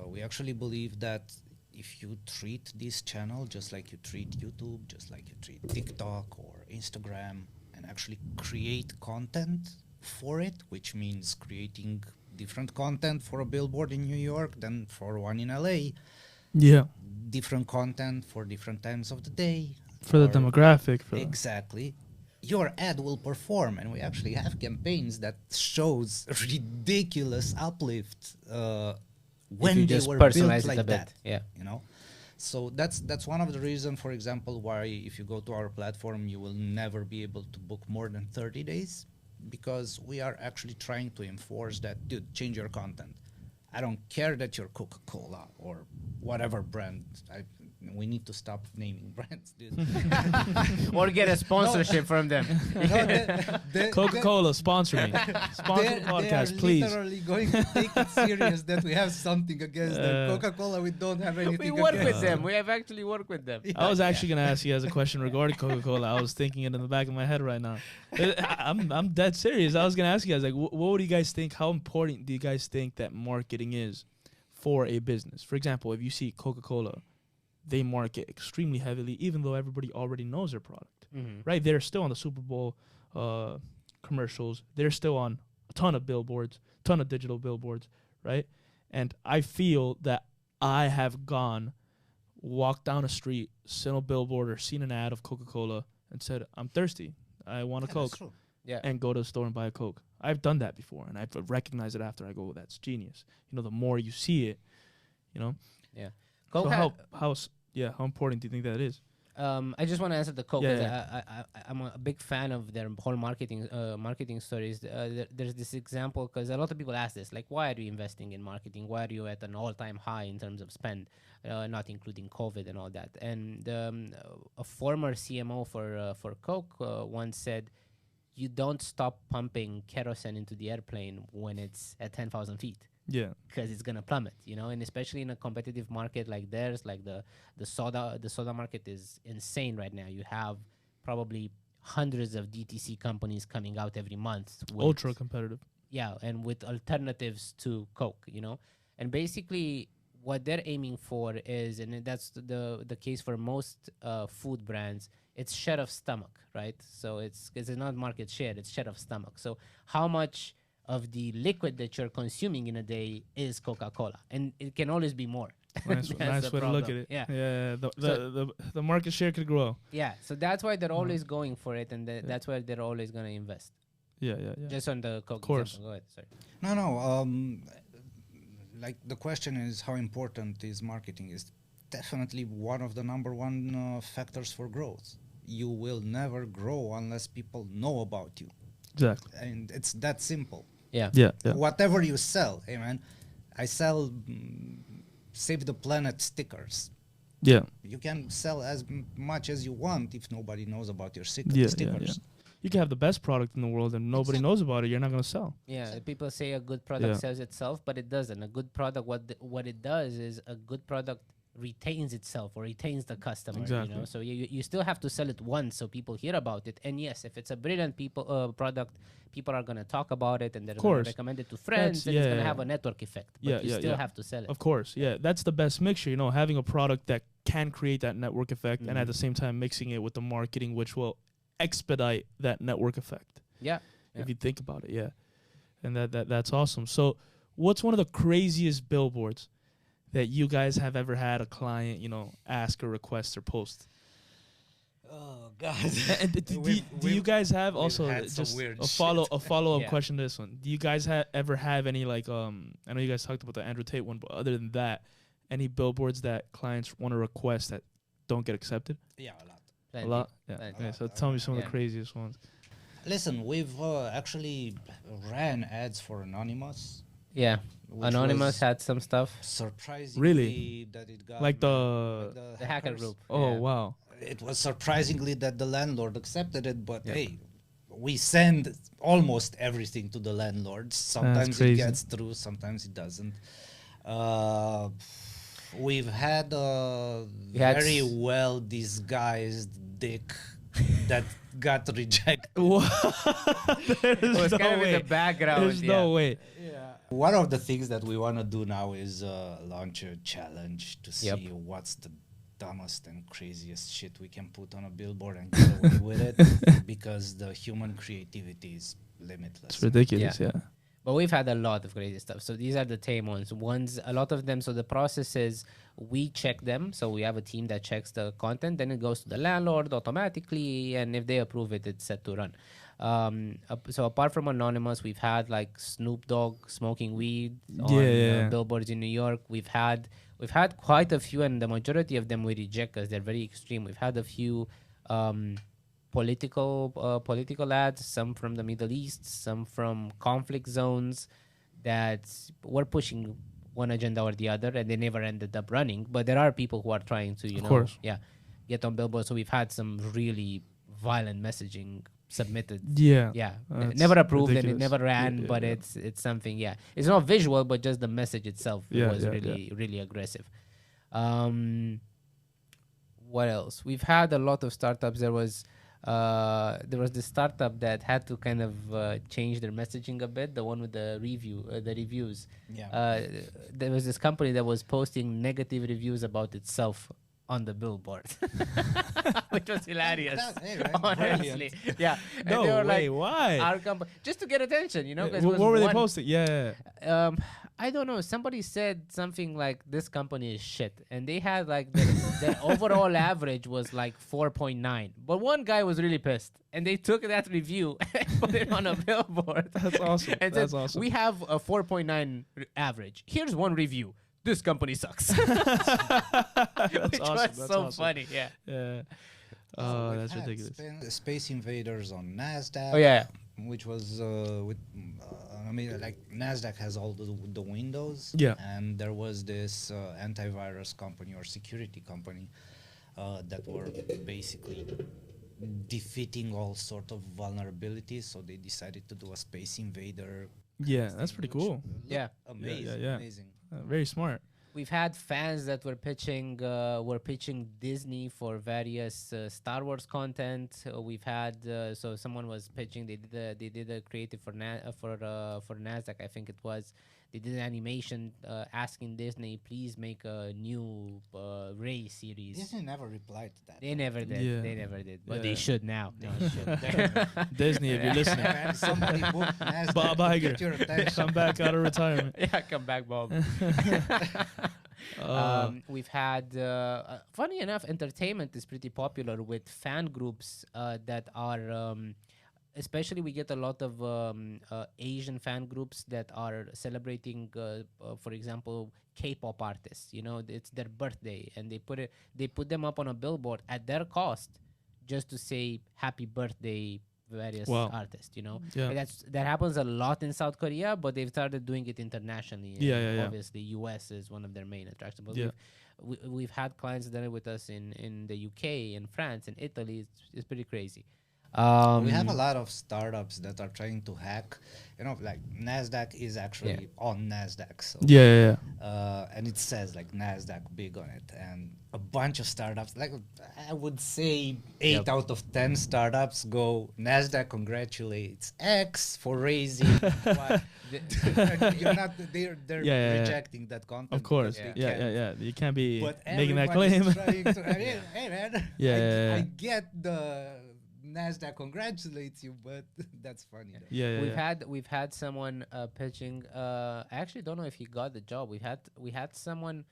We actually believe that if you treat this channel just like you treat YouTube, just like you treat TikTok or Instagram, and actually create content for it, which means creating different content for a billboard in New York than for one in LA. Yeah. Different content for different times of the day. For the demographic. Exactly. Your ad will perform, and we actually have campaigns that shows ridiculous uplift when they were built like that. Yeah. So that's one of the reasons, for example, why if you go to our platform, you will never be able to book more than 30 days, because we are actually trying to enforce that, dude, change your content. I don't care that you're Coca-Cola or whatever brand. We need to stop naming brands, dude. Or get a sponsorship from them. Coca-Cola, sponsor me. Sponsor the podcast, please. They are literally going to take it serious that we have something against them. Coca-Cola, we don't have anything against. We work with them. We have actually worked with them. I was actually going to ask you guys a question regarding Coca-Cola. I was thinking it in the back of my head right now. I'm dead serious. I was going to ask you guys, what do you guys think? How important do you guys think that marketing is for a business? For example, if you see Coca-Cola, they market extremely heavily, even though everybody already knows their product, right? They're still on the Super Bowl commercials. They're still on a ton of billboards, ton of digital billboards, right? And I feel that I have walked down a street, seen a billboard or seen an ad of Coca-Cola and said, I'm thirsty. I want a Coke. That's true. Yeah. And go to the store and buy a Coke. I've done that before, and I've recognized it after. I go, that's genius. The more you see it, Yeah. So how important do you think that is? I just want to answer the Coke. I'm a big fan of their whole marketing stories. There's this example because a lot of people ask this, like, why are you investing in marketing? Why are you at an all-time high in terms of spend, not including COVID and all that? And a former CMO for Coke once said, you don't stop pumping kerosene into the airplane when it's at 10,000 feet. Yeah, because it's gonna plummet, and especially in a competitive market like theirs, like the soda market is insane right now. You have probably hundreds of DTC companies coming out every month. Ultra competitive. Yeah, and with alternatives to Coke, and basically what they're aiming for is, and that's the case for most food brands, it's share of stomach, right? So it's not market share, it's share of stomach. So how much of the liquid that you're consuming in a day is Coca-Cola, and it can always be more. Nice way to look at it. Yeah, the market share could grow. Yeah, so that's why they're always going for it, and that's why they're always going to invest. Yeah. Just on the Coke. Of course. Example. Go ahead. Sorry. No. Like the question is, how important is marketing? Is definitely one of the number one factors for growth. You will never grow unless people know about you. Exactly. And it's that simple. Yeah. Whatever you sell, hey man, I sell Save the Planet stickers. Yeah. You can sell as much as you want if nobody knows about your stickers. Yeah. You can have the best product in the world and nobody knows about it. You're not going to sell. Yeah. People say a good product sells itself, but it doesn't. A good product, what it does is a good product retains itself or retains the customer. Exactly. So you still have to sell it once so people hear about it. And yes, if it's a brilliant product, people are going to talk about it and they're going to recommend it to friends, and it's going to have a network effect. But you still have to sell it. Of course, that's the best mixture, having a product that can create that network effect and at the same time mixing it with the marketing, which will expedite that network effect. Yeah. If you think about it, and that's awesome. So what's one of the craziest billboards that you guys have ever had a client, ask or request or post? Oh God! Do you guys have also just a follow-up question to this one? Do you guys ever have any I know you guys talked about the Andrew Tate one, but other than that, any billboards that clients want to request that don't get accepted? Yeah, a lot. Plenty. A lot. Yeah. So tell me some of the craziest ones. Listen, we've actually ran ads for Anonymous. Yeah. Anonymous had some stuff. Surprisingly, that it got the hacker group. Oh wow! It was surprisingly that the landlord accepted it, but hey, we send almost everything to the landlords. Sometimes it gets through, sometimes it doesn't. We've had a very well disguised dick that got rejected. It was kind of in the background. There's no way. One of the things that we want to do now is launch a challenge to see what's the dumbest and craziest shit we can put on a billboard and get away with it, because the human creativity is limitless. It's ridiculous, yeah. But we've had a lot of crazy stuff. So these are the tame ones. A lot of them, so the process is we check them. So we have a team that checks the content. Then it goes to the landlord automatically. And if they approve it, it's set to run. So apart from Anonymous, we've had like Snoop Dogg smoking weed on billboards in New York. We've had quite a few, and the majority of them we reject because they're very extreme. We've had a few political ads, some from the Middle East, some from conflict zones that were pushing one agenda or the other, and they never ended up running. But there are people who are trying to, get on billboards. So we've had some really violent messaging submitted. Never approved ridiculous. And it never ran, but it's something. It's not visual, but just the message itself was really aggressive. What else? We've had a lot of startups. There was this startup that had to kind of change their messaging a bit. The one with the reviews. There was this company that was posting negative reviews about itself on the billboard, which was hilarious. Honestly, No way. Why? Our company, just to get attention, What were they posting? I don't know. Somebody said something like, "This company is shit," and they had like the overall average was like 4.9. But one guy was really pissed, and they took that review and put it on a billboard. That's awesome. And That's said, awesome. We have a 4.9 average. Here's one review. this company sucks. Which was so funny. Yeah. Oh, that's ridiculous. Space Invaders on NASDAQ. Oh, yeah. Which was like NASDAQ has all the windows. Yeah. And there was this antivirus company or security company that were basically defeating all sort of vulnerabilities. So they decided to do a Space Invader. Yeah, that's pretty cool. Yeah. Amazing. Amazing. Very smart. We've had fans that were pitching Disney for various Star Wars content. We've had so someone was pitching. They did a creative for NASDAQ. I think it was. They did an animation asking Disney, please make a new Rey series. Disney never replied to that. They never did. Yeah. They never did. But they should now. They should. Disney, if you're listening. Somebody book NASDAQ. Bob Iger. Come back out of retirement. Yeah, come back, Bob. We've had, funny enough, entertainment is pretty popular with fan groups that are, especially we get a lot of Asian fan groups that are celebrating, for example, K-pop artists. You know, it's their birthday, and they put them up on a billboard at their cost, just to say happy birthday various artists, you know. Yeah. That happens a lot in South Korea, but they've started doing it internationally. Obviously, US is one of their main attractions. But we've had clients that are with us in the UK, in France, in Italy. It's pretty crazy. We have a lot of startups that are trying to hack. You know, like NASDAQ is actually on NASDAQ. So and it says like NASDAQ big on it. And a bunch of startups, like I would say 8 out of 10 startups go, NASDAQ congratulates X for raising. You're not, they're rejecting that content. Of course. You can't be making that claim. Trying to, hey man, I get the NASDAQ congratulates you, but that's funny. We've had someone pitching. I actually don't know if he got the job. We had someone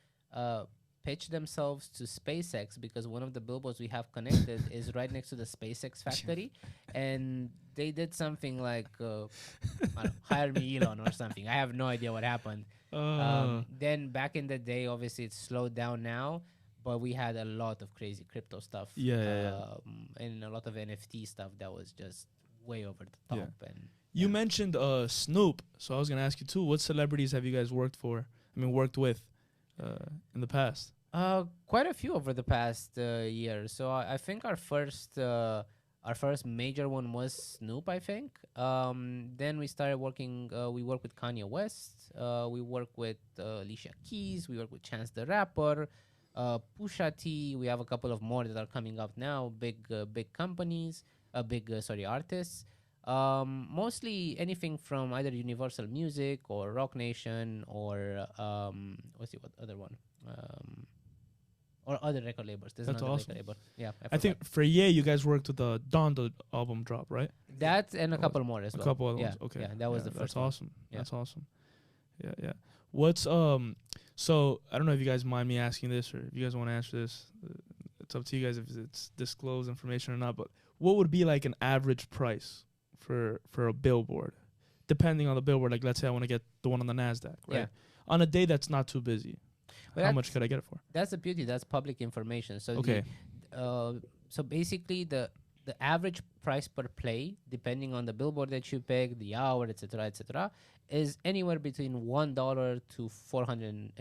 pitch themselves to SpaceX because one of the billboards we have connected is right next to the SpaceX factory, and they did something like I don't know, hire me Elon or something. I have no idea what happened. Then back in the day, obviously it's slowed down now. But we had a lot of crazy crypto stuff, and a lot of NFT stuff that was just way over the top. And you mentioned Snoop, so I was gonna ask you too. What celebrities have you guys worked with in the past? Quite a few over the past year. So I think our first major one was Snoop, I think. Then we started working. We work with Kanye West. We work with Alicia Keys. We work with Chance the Rapper. Pusha T. We have a couple of more that are coming up now. Big companies, artists. Mostly anything from either Universal Music or Rock Nation or what other one? Or other record labels. There's That's awesome. Record label. Yeah, I think for you guys worked with the the album drop, right? That and a couple more as well. A couple other ones. Okay. Yeah, that was the first. That's awesome. Yeah. That's awesome. Yeah. What's So I don't know if you guys mind me asking this, or if you guys want to answer this. It's up to you guys if it's disclosed information or not. But what would be like an average price for a billboard, depending on the billboard? Like, let's say I want to get the one on the NASDAQ, right? Yeah. On a day that's not too busy, how much could I get it for? That's the beauty. That's public information. So so basically the average price per play, depending on the billboard that you pick, the hour, etc., is anywhere between $1 to $450,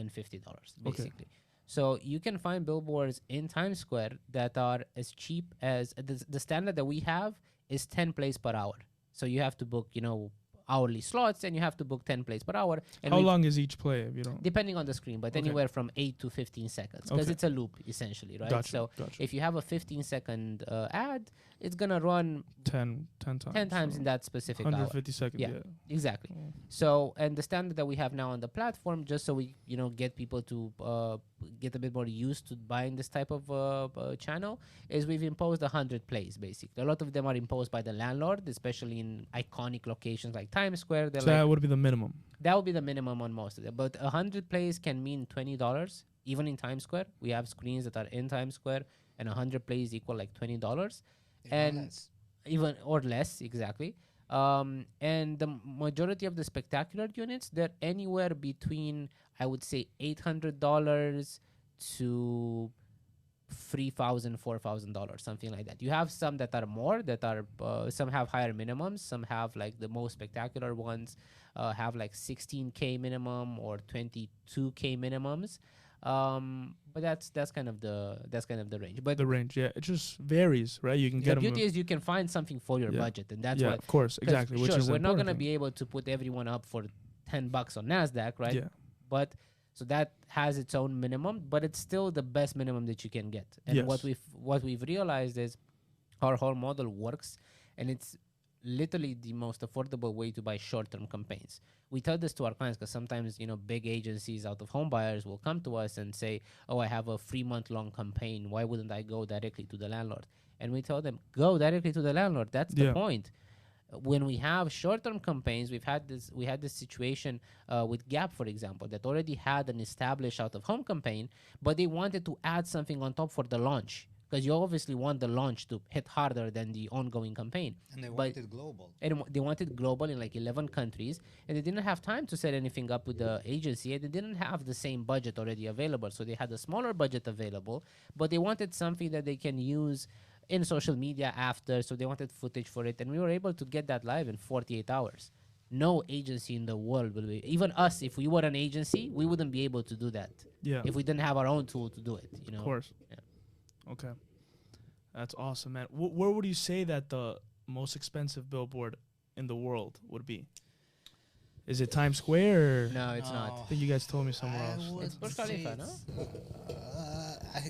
basically. Okay. So you can find billboards in Times Square that are as cheap as the standard that we have is 10 plays per hour. So you have to book, hourly slots, and you have to book 10 plays per hour. And how long is each play? If you don't, depending on the screen, but anywhere from 8 to 15 seconds, because it's a loop essentially, right? Gotcha. If you have a 15-second ad, it's gonna run 10 times. 10 times in that specific 150 hour. seconds. Yeah, exactly. So, and the standard that we have now on the platform, just so we get people to get a bit more used to buying this type of channel, is we've imposed 100 plays basically. A lot of them are imposed by the landlord, especially in iconic locations like Times Square. So that would be the minimum. That would be the minimum on most of them. But 100 plays can mean $20, even in Times Square. We have screens that are in Times Square, and 100 plays equal like $20. Even or less, exactly. And the majority of the spectacular units, they're anywhere between, I would say, $800 to $3,000, $4,000, something like that. You have some that are more, that are some have higher minimums. Some have like the most spectacular ones have like 16K minimum or 22K minimums. But that's kind of the range. But the range, yeah, it just varies, right? You can get the beauty is you can find something for your budget, and that's what. Of course, exactly. Which is we're not gonna be able to put everyone up for $10 on NASDAQ, right? Yeah. But so that has its own minimum, but it's still the best minimum that you can get. And what we've realized is our whole model works, and it's literally the most affordable way to buy short-term campaigns. We tell this to our clients because sometimes, big agencies, out-of-home buyers will come to us and say, oh, I have a 3-month-long campaign. Why wouldn't I go directly to the landlord? And we tell them, go directly to the landlord. That's the point. When we have short-term campaigns, we had this situation with Gap, for example, that already had an established out-of-home campaign, but they wanted to add something on top for the launch. Because you obviously want the launch to hit harder than the ongoing campaign. And they wanted global. And they wanted global in like 11 countries. And they didn't have time to set anything up with the agency. And they didn't have the same budget already available. So they had a smaller budget available. But they wanted something that they can use in social media after. So they wanted footage for it. And we were able to get that live in 48 hours. No agency in the world will be. Even us, if we were an agency, we wouldn't be able to do that. Yeah. If we didn't have our own tool to do it. Of course. Yeah. Okay. That's awesome, man. Where would you say that the most expensive billboard in the world would be? Is it Times Square? Or No, it's not. I think you guys told me somewhere else. It's Burj Khalifa, no?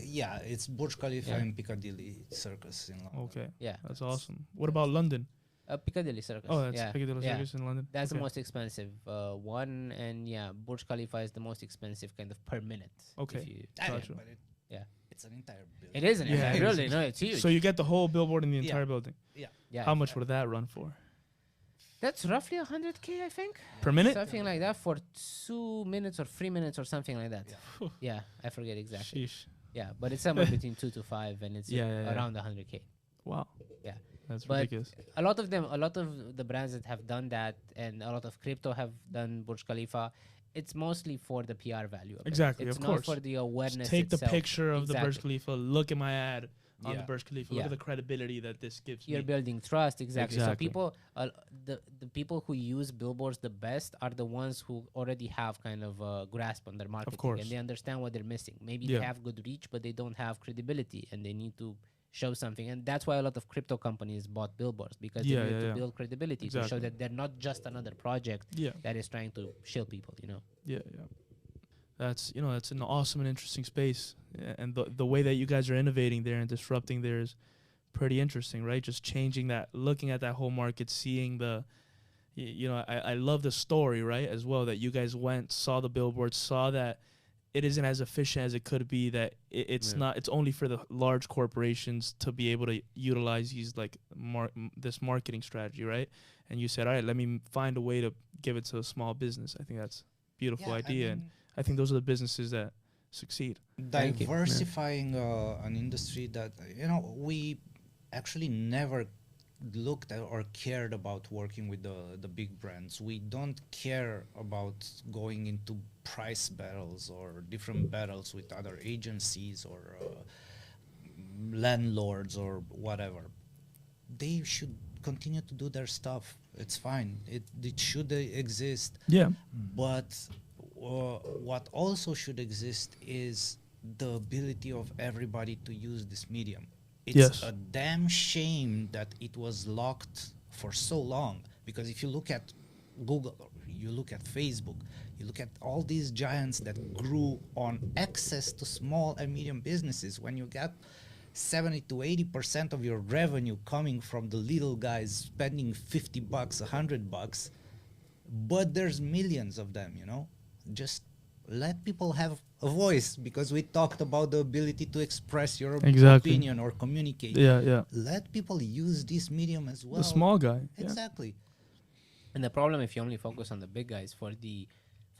Yeah, it's Burj Khalifa and Piccadilly Circus in London. Okay. Yeah. That's awesome. What about London? Piccadilly Circus. Oh, that's Piccadilly Circus in London? That's the most expensive one. And Burj Khalifa is the most expensive kind of per minute. Okay. Gotcha. It's an entire building. It is an entire building. No, it's huge. So you get the whole billboard in the entire building? Yeah. How much would that run for? That's roughly 100K, I think. Per minute? Something like that for 2 minutes or 3 minutes or something like that. Yeah, I forget exactly. Sheesh. Yeah, but it's somewhere between 2 to 5, and it's around 100K. Wow. Yeah. That's ridiculous. A lot of the brands that have done that, and a lot of crypto have done Burj Khalifa, it's mostly for the PR value of exactly, it. It's of course. Not for the awareness just take itself. the picture of the Burj Khalifa, look at my ad on the Burj Khalifa, look Yeah. at the credibility that this gives You're me. building trust, exactly. So people, the people who use billboards the best are the ones who already have kind of a grasp on their marketing. Of course. And they understand what they're missing. Maybe they have good reach, but they don't have credibility, and they need to show something. And that's why a lot of crypto companies bought billboards, because they need to build credibility to show that they're not just another project that is trying to shill people, Yeah. That's that's an awesome and interesting space, and the way that you guys are innovating there and disrupting there is pretty interesting, right? Just changing that, looking at that whole market, seeing the, I love the story, right, as well, that you guys went, saw the billboards, saw that it isn't as efficient as it could be, that it's not, it's only for the large corporations to be able to utilize these like this marketing strategy, right? And you said, all right, let me find a way to give it to a small business. I think that's a beautiful idea, and I think those are the businesses that succeed. Diversifying an industry that, we actually never looked at or cared about working with the big brands. We don't care about going into price battles or different battles with other agencies or landlords or whatever. They should continue to do their stuff. It's fine. It should exist. Yeah. But what also should exist is the ability of everybody to use this medium. It's a damn shame that it was locked for so long, because if you look at Google, or you look at Facebook, you look at all these giants that grew on access to small and medium businesses, when you get 70 to 80% of your revenue coming from the little guys spending $50, $100, but there's millions of them, just let people have a voice, because we talked about the ability to express your opinion or communicate. Let people use this medium as well. The small guy. Exactly. And the problem, if you only focus on the big guys, for the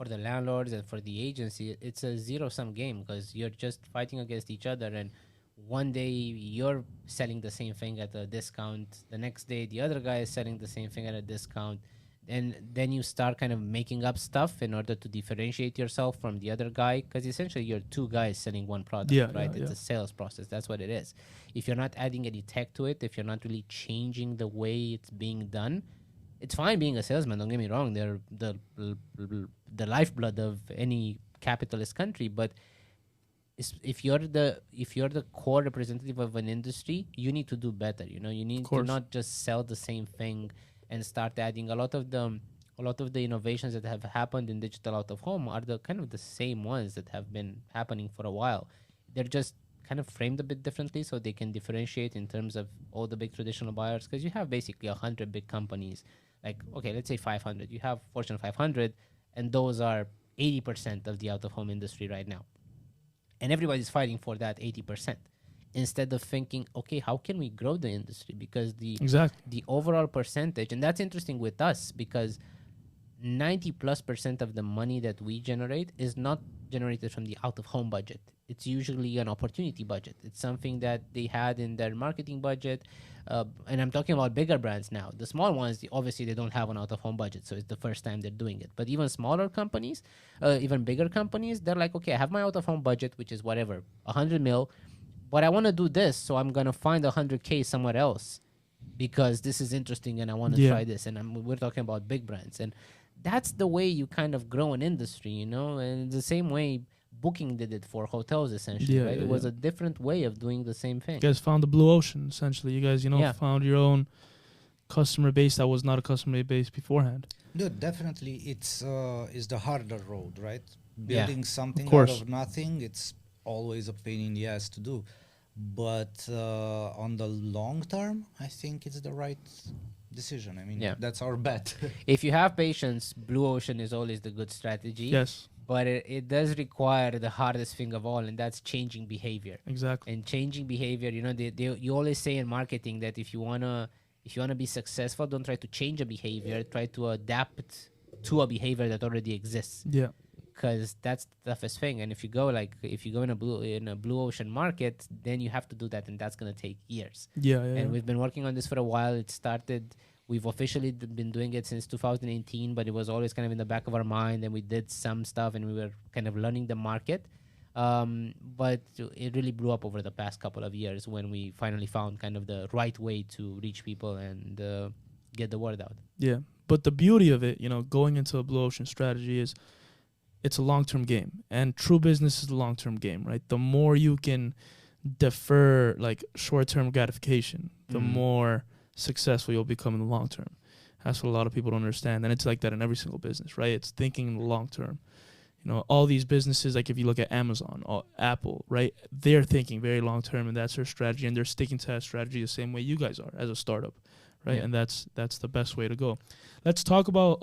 landlords and for the agency, it's a zero-sum game, because you're just fighting against each other. And one day you're selling the same thing at a discount, the next day the other guy is selling the same thing at a discount, and then you start kind of making up stuff in order to differentiate yourself from the other guy, because essentially you're two guys selling one product, right? It's a sales process. That's what it is. If you're not adding any tech to it, if you're not really changing the way it's being done, it's fine being a salesman, don't get me wrong. They're the lifeblood of any capitalist country, but if you're the core representative of an industry, you need to do better. You need to not just sell the same thing and start adding. A lot of the innovations that have happened in digital out of home are the kind of the same ones that have been happening for a while. They're just kind of framed a bit differently so they can differentiate in terms of all the big traditional buyers, because you have basically 100 big companies. Like, okay, let's say 500. You have Fortune 500, and those are 80% of the out of home industry right now. And everybody's fighting for that 80%. Instead of thinking, okay, how can we grow the industry? Because the overall percentage, and that's interesting with us, because 90+% of the money that we generate is not generated from the out-of-home budget. It's usually an opportunity budget. It's something that they had in their marketing budget. And I'm talking about bigger brands now. The small ones, obviously, they don't have an out-of-home budget, so it's the first time they're doing it. But even smaller companies, even bigger companies, they're like, okay, I have my out-of-home budget, which is whatever, 100 mil, but I want to do this, so I'm going to find 100K somewhere else because this is interesting and I want to try this. And we're talking about big brands. And that's the way you kind of grow an industry, and the same way Booking did it for hotels, essentially, right? It was a different way of doing the same thing. You guys found the blue ocean, essentially. You guys, found your own customer base that was not a customer base beforehand. No, definitely, it's the harder road, right? Building something out of nothing, it's always a pain in the ass to do. But on the long term, I think it's the right decision. I mean, that's our bet. If you have patience, blue ocean is always the good strategy. Yes. But it does require the hardest thing of all, and that's changing behavior. Exactly. And changing behavior, you always say in marketing that if you wanna be successful, don't try to change a behavior. Try to adapt to a behavior that already exists. Yeah. Because that's the toughest thing. And if you go in a blue ocean market, then you have to do that, and that's gonna take years. And we've been working on this for a while. It started. We've officially been doing it since 2018, but it was always kind of in the back of our mind, and we did some stuff, and we were kind of learning the market. But it really blew up over the past couple of years when we finally found kind of the right way to reach people and get the word out. Yeah, but the beauty of it, going into a blue ocean strategy is it's a long-term game, and true business is a long-term game, right? The more you can defer like short-term gratification, the more successful you'll become in the long term. That's what a lot of people don't understand, and it's like that in every single business, right? It's thinking in the long term. All these businesses, like if you look at Amazon or Apple, right? They're thinking very long term, and that's their strategy, and they're sticking to that strategy the same way you guys are as a startup, right? And that's the best way to go. Let's talk about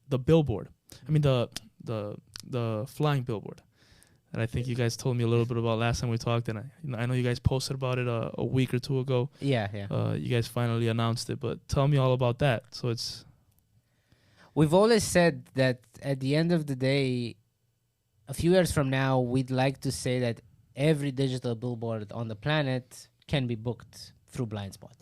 the billboard. I mean the flying billboard. And I think you guys told me a little bit about last time we talked, and I know you guys posted about it a week or two ago. Yeah. You guys finally announced it, but tell me all about that. So we've always said that at the end of the day, a few years from now, we'd like to say that every digital billboard on the planet can be booked through Blindspot,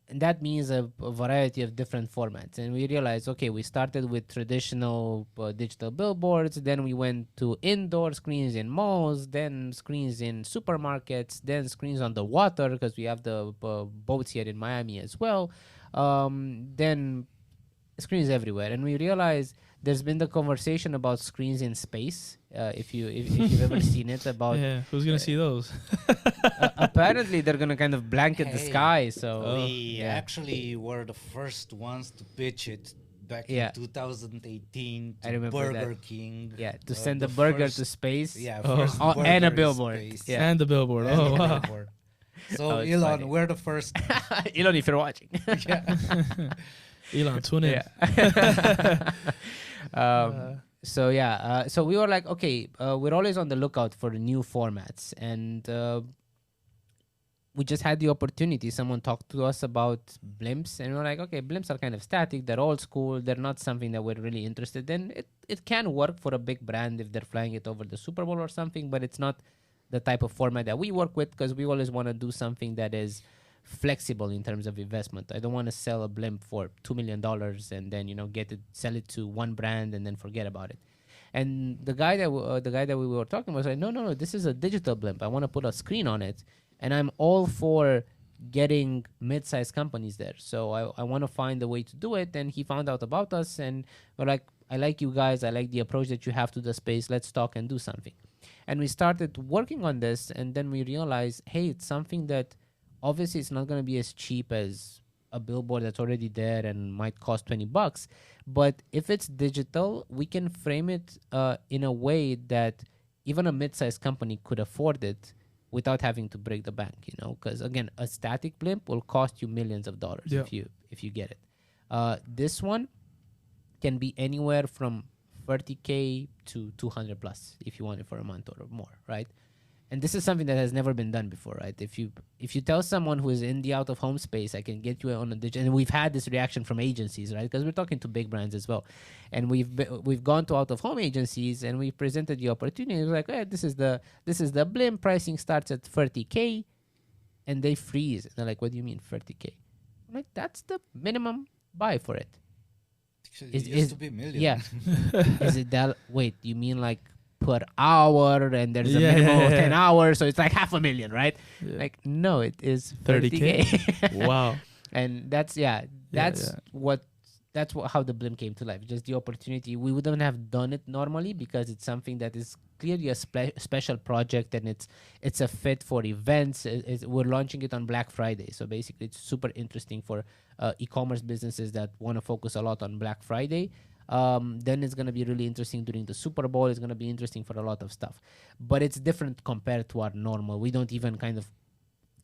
and that means a variety of different formats. And we realized, okay, we started with traditional digital billboards, then we went to indoor screens in malls, then screens in supermarkets, then screens on the water, because we have the boats here in Miami as well, then screens everywhere. And we realized there's been the conversation about screens in space. If you've ever seen it, about who's gonna see those? Apparently they're gonna kind of blanket the sky. So we actually were the first ones to pitch it back in 2018 to Burger King. Yeah, to send the burger to space. Yeah, and a billboard. Yeah. And the billboard. Oh wow. Billboard. So Elon, funny. We're the first. Elon, if you're watching. Elon, tune in. So we were like, okay, we're always on the lookout for new formats, and we just had the opportunity. Someone talked to us about blimps, and we're like, okay, blimps are kind of static, they're old school, they're not something that we're really interested in. It can work for a big brand if they're flying it over the Super Bowl or something, but it's not the type of format that we work with, because we always want to do something that is flexible in terms of investment. I don't want to sell a blimp for $2 million and then sell it to one brand and then forget about it. And the guy that we were talking was like, no, this is a digital blimp. I want to put a screen on it, and I'm all for getting mid-sized companies there. So I want to find a way to do it. And he found out about us, and we're like, I like you guys. I like the approach that you have to the space. Let's talk and do something. And we started working on this, and then we realized, hey, it's something that obviously it's not going to be as cheap as a billboard that's already there and might cost $20. But if it's digital, we can frame it in a way that even a mid-sized company could afford it without having to break the bank, because again, a static blimp will cost you millions of dollars if you get it. This one can be anywhere from $30K to $200 plus if you want it for a month or more, right? And this is something that has never been done before, right? If you tell someone who is in the out-of-home space, I can get you on a digital, and we've had this reaction from agencies, right? Because we're talking to big brands as well, and we've gone to out-of-home agencies and we've presented the opportunity. We're like, hey, this is the blimp. Pricing starts at $30K, and they freeze. And they're like, what do you mean $30K? I'm like, that's the minimum buy for it. It used to be million. Yeah. Is it that? Wait, you mean like per hour, and there's a minimum of 10 hours, so it's like $500,000, right? Like, no, it is $30K. Wow. And that's how the blimp came to life. Just the opportunity. We wouldn't have done it normally because it's something that is clearly a special project, and it's a fit for events. We're launching it on Black Friday, so basically it's super interesting for e-commerce businesses that want to focus a lot on Black Friday. Then it's going to be really interesting during the Super Bowl. It's going to be interesting for a lot of stuff. But it's different compared to our normal. We don't even kind of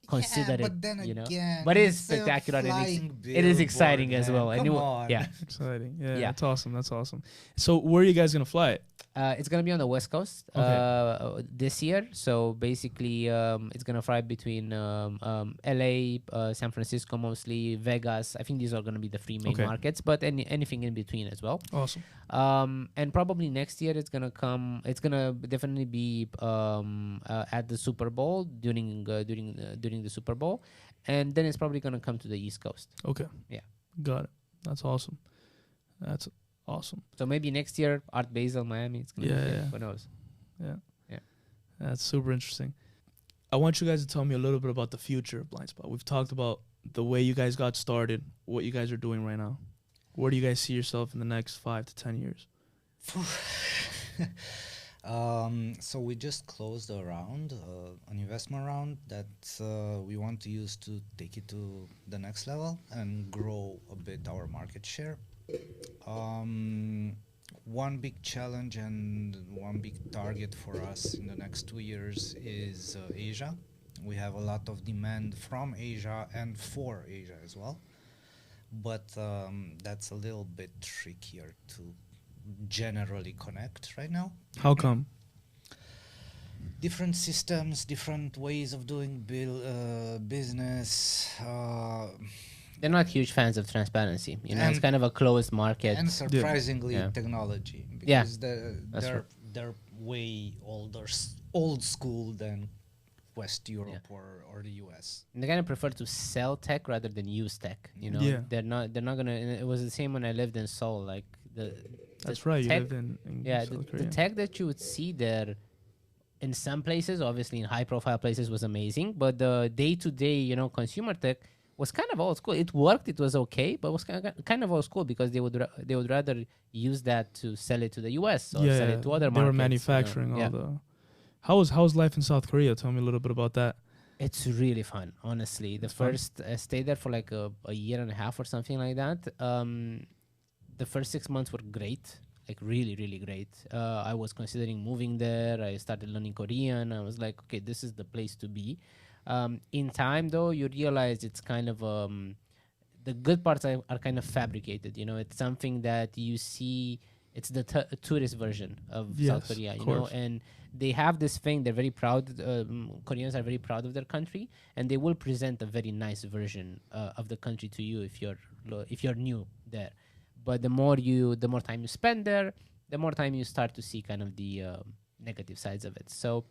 consider it, then again, but it is spectacular. It is exciting as well. Come on. Yeah. Exciting. Yeah, that's awesome. So where are you guys going to fly it? It's going to be on the West Coast this year. So basically, it's going to fly between LA, San Francisco mostly, Vegas. I think these are going to be the three main markets, but anything in between as well. Awesome. And probably next year it's going to definitely be at the Super Bowl during the Super Bowl. And then it's probably going to come to the East Coast. Okay. Yeah. Got it. That's awesome. Awesome. So maybe next year, Art Basel, Miami. It's gonna be who knows? Yeah. That's super interesting. I want you guys to tell me a little bit about the future of Blindspot. We've talked about the way you guys got started, what you guys are doing right now. Where do you guys see yourself in the next 5 to 10 years? So we just closed a round, an investment round that we want to use to take it to the next level and grow a bit our market share. One big challenge and one big target for us in the next 2 years is Asia. We have a lot of demand from Asia and for Asia as well, but that's a little bit trickier to generally connect right now. How come? Different systems, different ways of doing business. They're not huge fans of transparency. It's kind of a closed market. And surprisingly, technology. Because they're way old school than West Europe or the US. And they kind of prefer to sell tech rather than use tech. They're not gonna. It was the same when I lived in Seoul. Like that's right. You lived in South Korea. The tech that you would see there, in some places, obviously in high-profile places, was amazing. But the day-to-day, consumer tech was kind of old school. It worked. It was okay, but it was kind of old school because they would rather use that to sell it to the US or sell it to other markets. They were manufacturing all the. How's life in South Korea? Tell me a little bit about that. It's really fun, honestly. The first I stayed there for like a year and a half or something like that. The first 6 months were great, like really, really great. I was considering moving there. I started learning Korean. I was like, okay, this is the place to be. In time, though, you realize it's kind of the good parts are kind of fabricated. It's something that you see. It's the tourist version of South Korea, and they have this thing. They're very proud. Koreans are very proud of their country, and they will present a very nice version of the country to you if you're new there. But the more time you spend there, the more time you start to see kind of the negative sides of it. So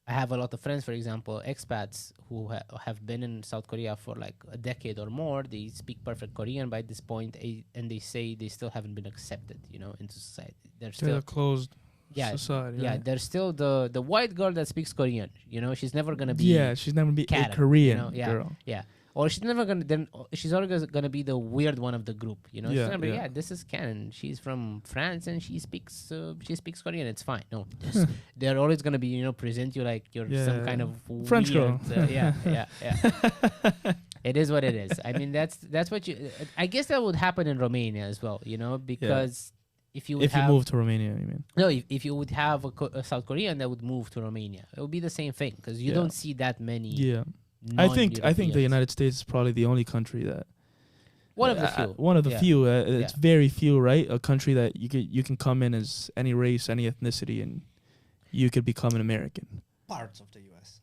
I have a lot of friends, for example, expats who have been in South Korea for like a decade or more. They speak perfect Korean by this point, and they say they still haven't been accepted, into society. They're still a closed society. Yeah, right? there's still the white girl that speaks Korean. She's never gonna be. Yeah, she's never gonna be a Korean girl. Yeah. Or she's never gonna. Then she's always gonna be the weird one of the group. She's never. This is Canon. She's from France and she speaks Korean. It's fine. No, they're always gonna be present you like you're some kind of French weird, girl. Yeah. It is what it is. I mean, that's what you. I guess that would happen in Romania as well. Because if you move to Romania, you mean? No, if you would have a South Korean that would move to Romania, it would be the same thing because you don't see that many. Yeah. I think the United States is probably the only country that one of the few. One of the few. It's very few, right? A country that you can come in as any race, any ethnicity, and you could become an American. Parts of the U.S.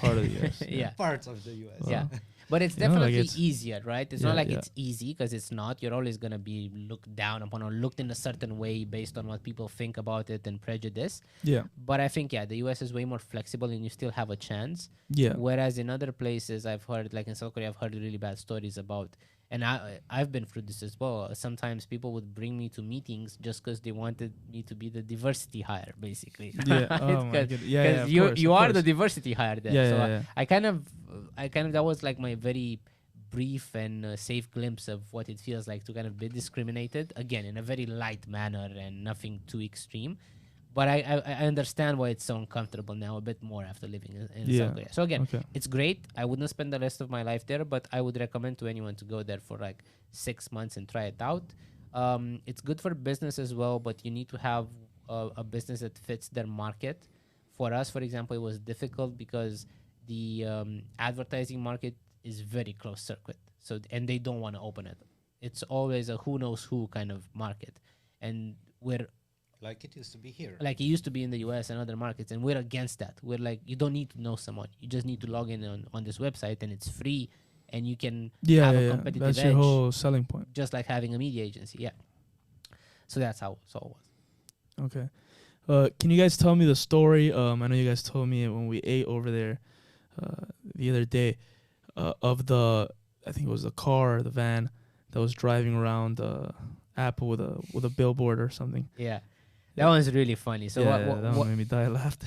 Part of the U.S. Yeah. Parts of the U.S. Yeah. But it's definitely easier, right? It's not like it's easy because it's not. You're always going to be looked down upon or looked in a certain way based on what people think about it and prejudice. Yeah. But I think, the U.S. is way more flexible and you still have a chance. Yeah. Whereas in other places, I've heard, like in South Korea, I've heard really bad stories about, and I've been through this as well. Sometimes people would bring me to meetings just because they wanted me to be the diversity hire, basically. Yeah. Oh my goodness. Yeah. You are the diversity hire there. Yeah. So I kind of that was like my very brief and safe glimpse of what it feels like to kind of be discriminated, again in a very light manner and nothing too extreme. But I understand why it's so uncomfortable now a bit more after living in South Korea. So again, it's great. I wouldn't spend the rest of my life there, but I would recommend to anyone to go there for like 6 months and try it out. It's good for business as well, but you need to have a business that fits their market. For us, for example, it was difficult because the advertising market is very close circuit. And they don't want to open it. It's always a who knows who kind of market. And we're like it used to be here. Like it used to be in the US and other markets. And we're against that. We're like, you don't need to know someone. You just need to log in on this website and it's free. And you can have a competitive edge. That's your whole selling point. Just like having a media agency. Yeah. So that's how it was. Okay. Can you guys tell me the story? I know you guys told me when we ate over there the other day of I think it was the van that was driving around Apple with a billboard or something. Yeah, that one's really funny. So that one made me die of laughter.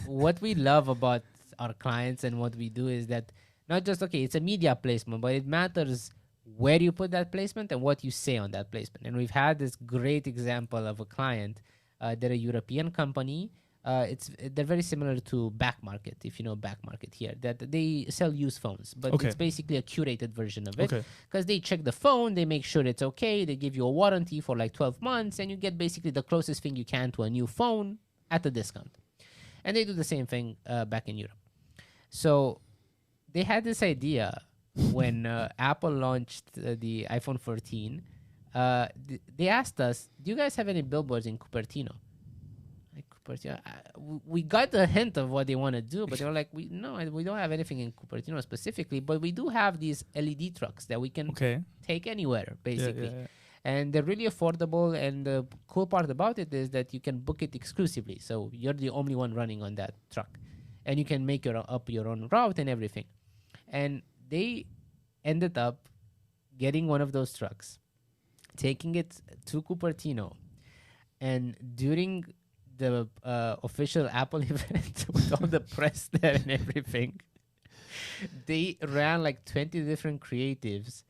what we love about our clients and what we do is that not just it's a media placement, but it matters where you put that placement and what you say on that placement. And we've had this great example of a client. They're a European company. They're very similar to Back Market, if you know Back Market here, that they sell used phones, but it's basically a curated version of it because they check the phone, they make sure it's okay, they give you a warranty for like 12 months, and you get basically the closest thing you can to a new phone at a discount. And they do the same thing back in Europe. So they had this idea when Apple launched the iPhone 14. They asked us, do you guys have any billboards in Cupertino? We got the hint of what they want to do, but they were like, we don't have anything in Cupertino specifically, but we do have these LED trucks that we can take anywhere, basically. Yeah. And they're really affordable, and the cool part about it is that you can book it exclusively, so you're the only one running on that truck, and you can make your own route and everything. And they ended up getting one of those trucks, taking it to Cupertino, and during the official Apple event with all the press there and everything, they ran like 20 different creatives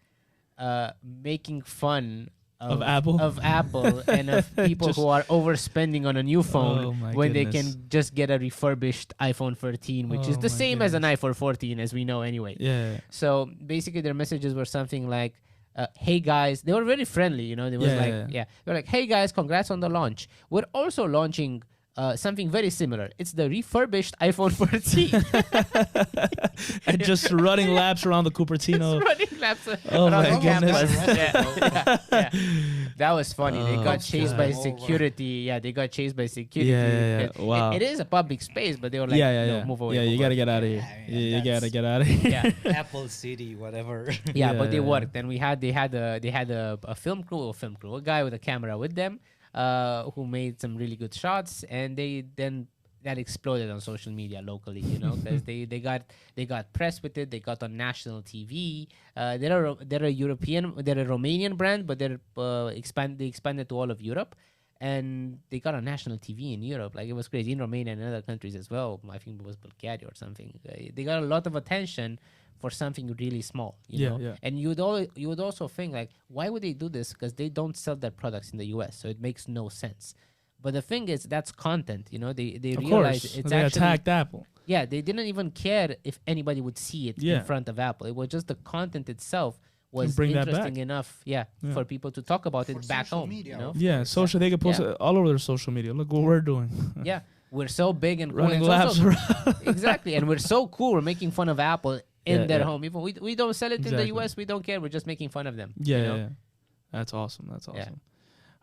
making fun of Apple and of people who are overspending on a new phone when they can just get a refurbished iPhone 13, which is the same as an iPhone 14 as we know anyway. Yeah. So basically their messages were something like, hey guys, they were very friendly, they was they're like, hey guys, congrats on the launch. We're also launching something very similar. It's the refurbished iPhone 14. And just running laps around the Cupertino. Just running laps around the campus. Yeah. That was funny. They got chased by security. Yeah, they got chased by security. Yeah. Wow. It is a public space, but they were like, no, move away. Yeah, you got to get out of here. You got to get out of here. Yeah. Apple City, whatever. Yeah, but they worked. And they had a film crew, a guy with a camera with them, who made some really good shots, and they then that exploded on social media locally, because they got press with it. They got on national TV. They're a Romanian brand, but they expanded to all of Europe, and they got on national TV in Europe. Like, it was crazy, in Romania and in other countries as well. I think it was Bulgaria or something. They got a lot of attention for something really small, you know. And you would also think, like, why would they do this? Because they don't sell their products in the US, so it makes no sense. But the thing is, that's content, They realize it's they attacked Apple. Yeah, they didn't even care if anybody would see it in front of Apple. It was just the content itself was interesting enough, for people to talk about it back home. Media, Yeah, social. They could post it all over their social media. Look what we're doing. Yeah, we're so big and cool. Running laps around. Exactly, and we're so cool. We're making fun of Apple in their home. Even we don't sell it in the US. We don't care. We're just making fun of them. Yeah. That's awesome. Yeah.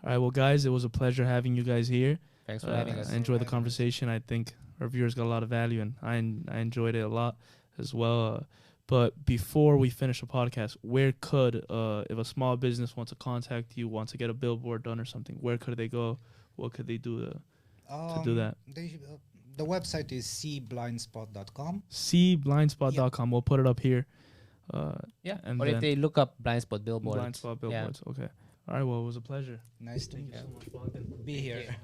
All right, well, guys, it was a pleasure having you guys here. Thanks for having us. I enjoyed the conversation. I think our viewers got a lot of value, and I enjoyed it a lot as well. But before we finish the podcast, where could, if a small business wants to contact you, wants to get a billboard done or something, where could they go? What could they do to do that? The website is cblindspot.com. cblindspot.com. We'll put it up here. And or if they look up Blindspot billboards. Blindspot billboards. Okay. All right. Well, it was a pleasure. Nice to meet you. Be here.